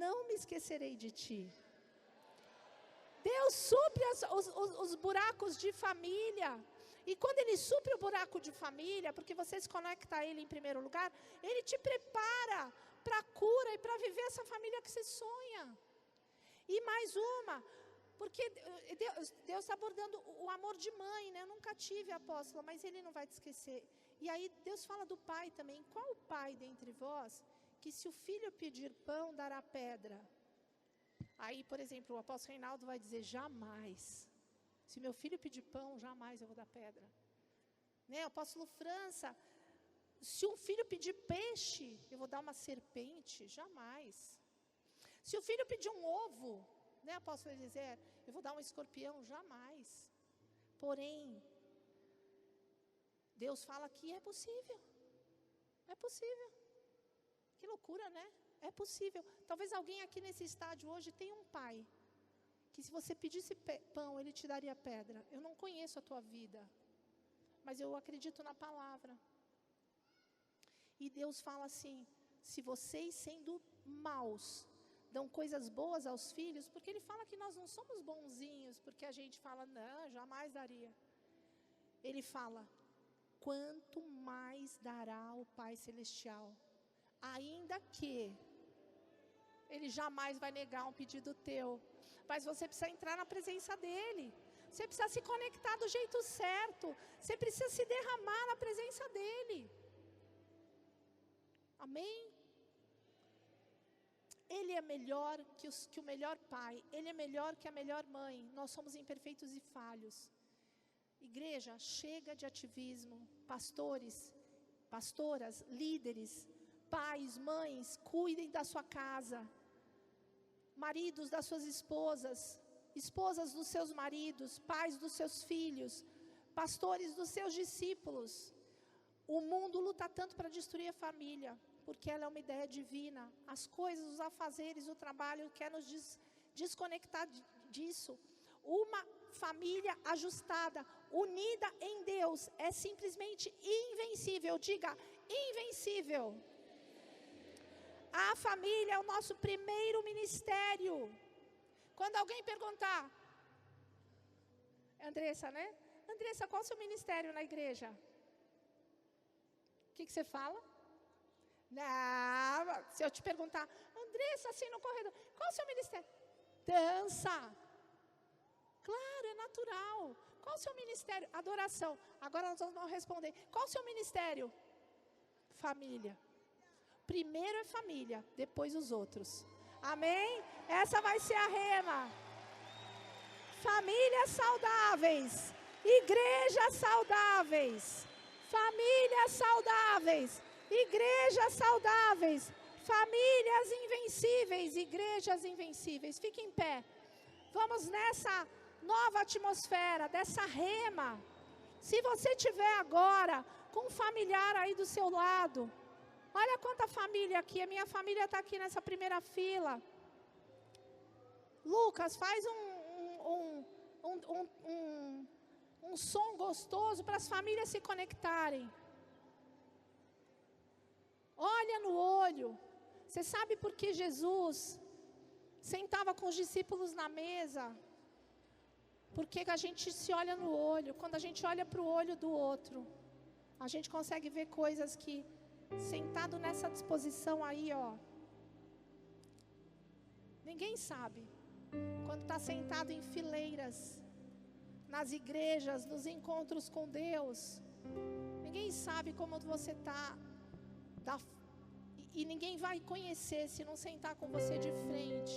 não me esquecerei de ti. Deus supre os buracos de família. E quando Ele supre o buraco de família, porque você se conecta a Ele em primeiro lugar, Ele te prepara para a cura e para viver essa família que você sonha. E mais uma, porque Deus está abordando o amor de mãe, né? Eu nunca tive, apóstola, mas Ele não vai te esquecer. E aí Deus fala do pai também. Qual pai dentre vós, que se o filho pedir pão, dará pedra? Aí, por exemplo, o apóstolo Reinaldo vai dizer, jamais. Se meu filho pedir pão, jamais eu vou dar pedra. Né? O apóstolo França, se um filho pedir peixe, eu vou dar uma serpente? Jamais. Se o filho pedir um ovo, né, apóstolo Eliezer, eu vou dar um escorpião? Jamais. Porém, Deus fala que é possível. É possível. Que loucura, né? É possível. Talvez alguém aqui nesse estádio hoje tenha um pai, que se você pedisse pão, ele te daria pedra. Eu não conheço a tua vida, mas eu acredito na palavra. E Deus fala assim, se vocês sendo maus, dão coisas boas aos filhos, porque Ele fala que nós não somos bonzinhos, porque a gente fala, não, jamais daria. Ele fala, quanto mais dará o Pai Celestial, ainda que Ele jamais vai negar um pedido teu, mas você precisa entrar na presença dEle, você precisa se conectar do jeito certo, você precisa se derramar na presença dEle. Amém? Ele é melhor que o melhor pai, Ele é melhor que a melhor mãe, nós somos imperfeitos e falhos. Igreja, chega de ativismo, pastores, pastoras, líderes, pais, mães, cuidem da sua casa, maridos das suas esposas, esposas dos seus maridos, pais dos seus filhos, pastores dos seus discípulos. O mundo luta tanto para destruir a família, porque ela é uma ideia divina. As coisas, os afazeres, o trabalho quer nos desconectar disso. Uma família ajustada, unida em Deus, é simplesmente invencível. Diga, invencível. A família é o nosso primeiro ministério. Quando alguém perguntar, Andressa, né? Andressa, qual é o seu ministério na igreja? O que você fala? Não, se eu te perguntar, Andressa, assim no corredor, qual é o seu ministério? Dança. Claro, é natural. Qual é o seu ministério? Adoração. Agora nós vamos responder. Qual é o seu ministério? Família. Primeiro é família, depois os outros. Amém? Essa vai ser a rema. Famílias saudáveis. Igrejas saudáveis. Famílias saudáveis. Igrejas saudáveis. Famílias invencíveis. Igrejas invencíveis. Fique em pé. Vamos nessa nova atmosfera, dessa rema. Se você tiver agora com um familiar aí do seu lado, olha quanta família aqui, a minha família está aqui nessa primeira fila. Lucas, faz um som gostoso para as famílias se conectarem. Olha no olho. Você sabe por que Jesus sentava com os discípulos na mesa? Porque a gente se olha no olho. Quando a gente olha para o olho do outro, a gente consegue ver coisas que, sentado nessa disposição aí, ó, ninguém sabe. Quando está sentado em fileiras, nas igrejas, nos encontros com Deus, ninguém sabe como você está. E ninguém vai conhecer se não sentar com você de frente.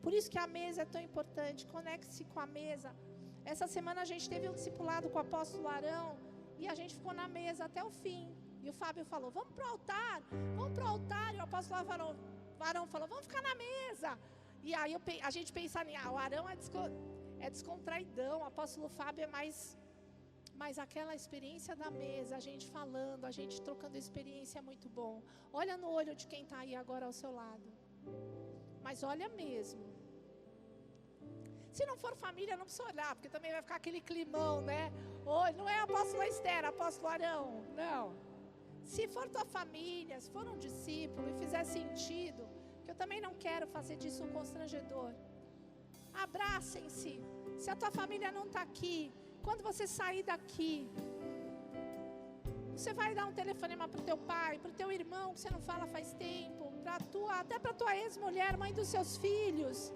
Por isso que a mesa é tão importante. Conecte-se com a mesa. Essa semana a gente teve um discipulado com o apóstolo Arão, e a gente ficou na mesa até o fim. E o Fábio falou, vamos para o altar. Vamos para o altar. E o apóstolo Arão falou, vamos ficar na mesa. E aí a gente pensa, o Arão é descontraidão, o apóstolo Fábio é mais... Mas aquela experiência da mesa, a gente falando, a gente trocando experiência é muito bom. Olha no olho de quem está aí agora ao seu lado. Mas olha mesmo. Se não for família, não precisa olhar, porque também vai ficar aquele climão, né? Hoje não é apóstolo Esther, apóstolo Arão, não. Se for tua família, se for um discípulo e fizer sentido, que eu também não quero fazer disso um constrangedor. Abracem-se. Se a tua família não está aqui, quando você sair daqui, você vai dar um telefonema para o teu pai, para o teu irmão, que você não fala faz tempo. até para tua ex-mulher, mãe dos seus filhos.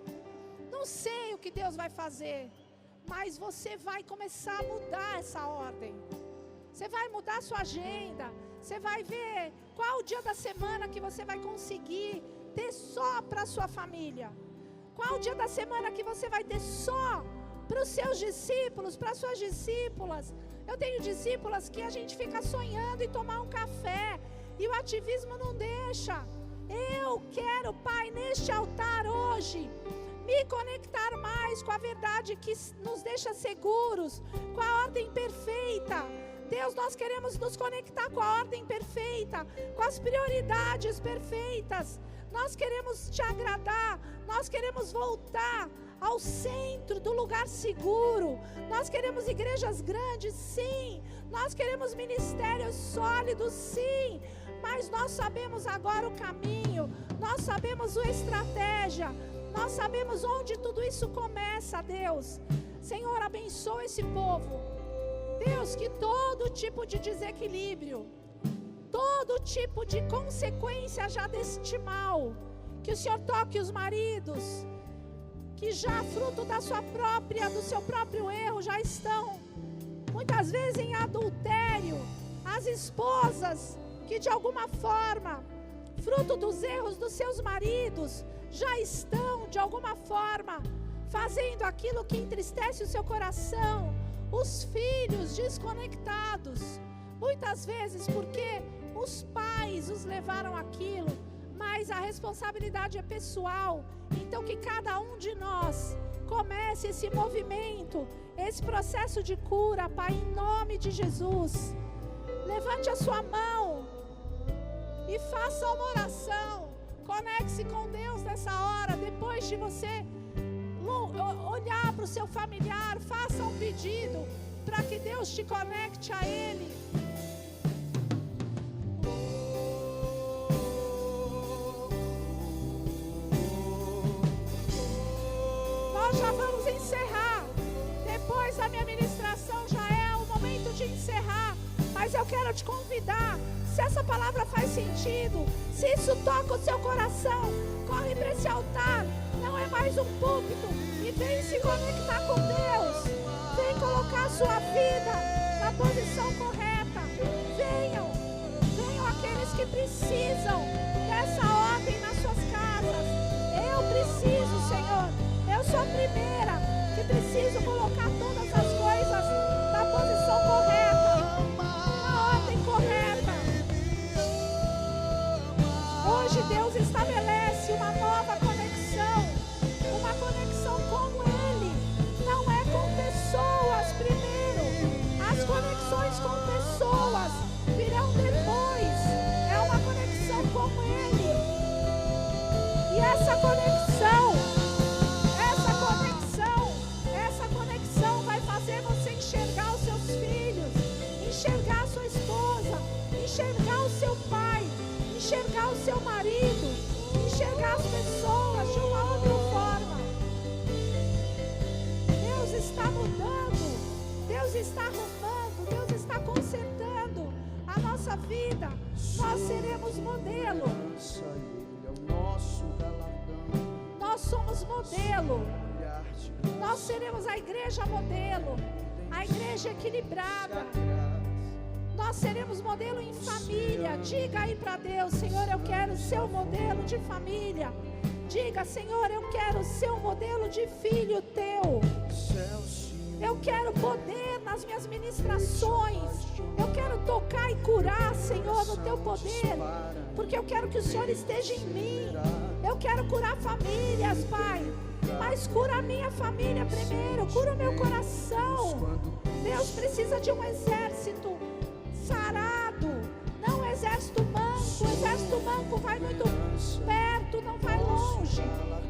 Não sei o que Deus vai fazer, mas você vai começar a mudar essa ordem. Você vai mudar sua agenda. Você vai ver qual o dia da semana que você vai conseguir ter só para a sua família. Qual o dia da semana que você vai ter só para os seus discípulos, para as suas discípulas. Eu tenho discípulas que a gente fica sonhando em tomar um café e o ativismo não deixa. Eu quero, Pai, neste altar hoje, me conectar mais com a verdade que nos deixa seguros, com a ordem perfeita. Deus, nós queremos nos conectar com a ordem perfeita, com as prioridades perfeitas. Nós queremos te agradar, nós queremos voltar ao centro do lugar seguro. Nós queremos igrejas grandes, sim. Nós queremos ministérios sólidos, sim. Mas nós sabemos agora o caminho, nós sabemos a estratégia, nós sabemos onde tudo isso começa, Deus. Senhor, abençoa esse povo. Deus, que todo tipo de desequilíbrio, todo tipo de consequência já deste mal, que o Senhor toque os maridos, que já fruto do seu próprio erro já estão, muitas vezes em adultério. As esposas que de alguma forma, fruto dos erros dos seus maridos, já estão de alguma forma fazendo aquilo que entristece o seu coração. Os filhos desconectados, muitas vezes porque os pais os levaram àquilo, mas a responsabilidade é pessoal. Então que cada um de nós comece esse movimento, esse processo de cura, Pai, em nome de Jesus. Levante a sua mão e faça uma oração. Conecte-se com Deus nessa hora. Depois de você olhar para o seu familiar, faça um pedido para que Deus te conecte a Ele. Nós já vamos encerrar. Depois da minha ministração já é o momento de encerrar. Mas eu quero te convidar, se essa palavra faz sentido, se isso toca o seu coração, corre para esse altar. Não é mais um púlpito. E vem se conectar com Deus. Vem colocar a sua vida na posição correta. Venham aqueles que precisam dessa ordem nas suas casas. Eu preciso, Senhor. Eu sou a primeira que preciso colocar todas as coisas na posição correta, na ordem correta. Hoje Deus estabelece uma nova conexão com Ele. Não é com pessoas primeiro. As conexões com pessoas virão depois. É uma conexão com Ele. E essa conexão vai fazer você enxergar os seus filhos, enxergar a sua esposa, enxergar o seu pai, enxergar o seu marido, enxergar as pessoas de uma outra forma. Deus está mudando, Deus está arrumando, Deus está consertando a nossa vida. Nós seremos modelo. Nós somos modelo. Nós seremos a igreja modelo, a igreja equilibrada. Nós seremos modelo em família. Diga aí para Deus: Senhor, eu quero ser o modelo de família. Diga: Senhor, eu quero ser o modelo de filho teu. Eu quero poder nas minhas ministrações. Eu quero tocar e curar, Senhor, no teu poder, porque eu quero que o Senhor esteja em mim. Eu quero curar famílias, Pai, mas cura a minha família primeiro, cura o meu coração. Deus precisa de um exército sarado, não um exército manco. O exército manco vai muito perto, não vai longe.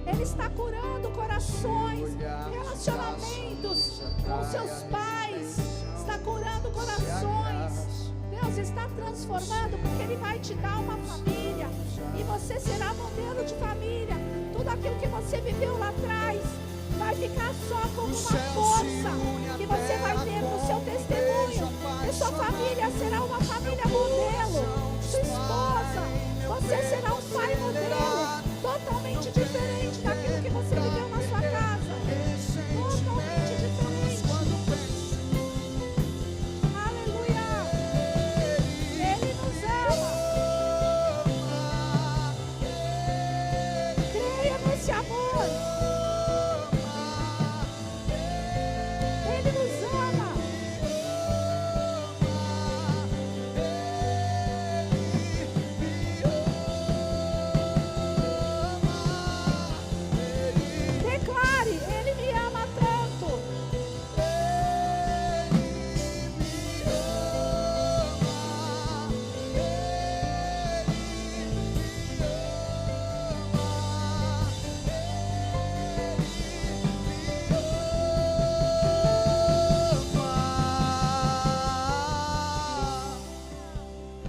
Ele está curando corações, relacionamentos com seus pais, está curando corações. Deus está transformando, porque Ele vai te dar uma família e você será modelo de família. Tudo aquilo que você viveu lá atrás vai ficar só como uma força que você vai ter no seu testemunho. E sua família será uma família modelo. Sua esposa, Você será um pai modelo, totalmente diferente daquilo que você viveu na sua casa. Totalmente diferente. Aleluia. Ele nos ama. Creia nesse amor. Ele nos ama. Declare, Ele me ama tanto.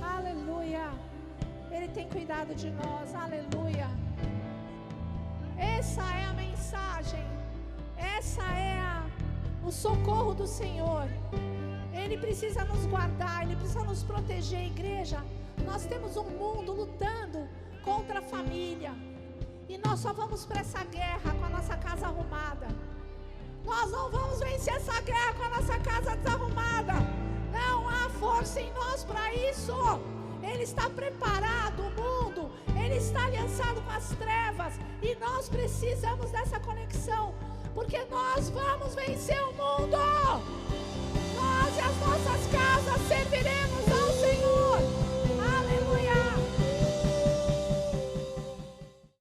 Aleluia. Ele tem cuidado de nós. Aleluia. Essa é a mensagem. Essa é o socorro do Senhor. Ele precisa nos guardar, Ele precisa nos proteger. Igreja, nós temos um mundo lutando contra a família. E nós só vamos para essa guerra com a nossa casa arrumada. Nós não vamos vencer essa guerra com a nossa casa desarrumada. Não há força em nós para isso. Ele está preparado, o mundo, ele está aliançado com as trevas. E nós precisamos dessa conexão, porque nós vamos vencer o mundo. Nós e as nossas casas serviremos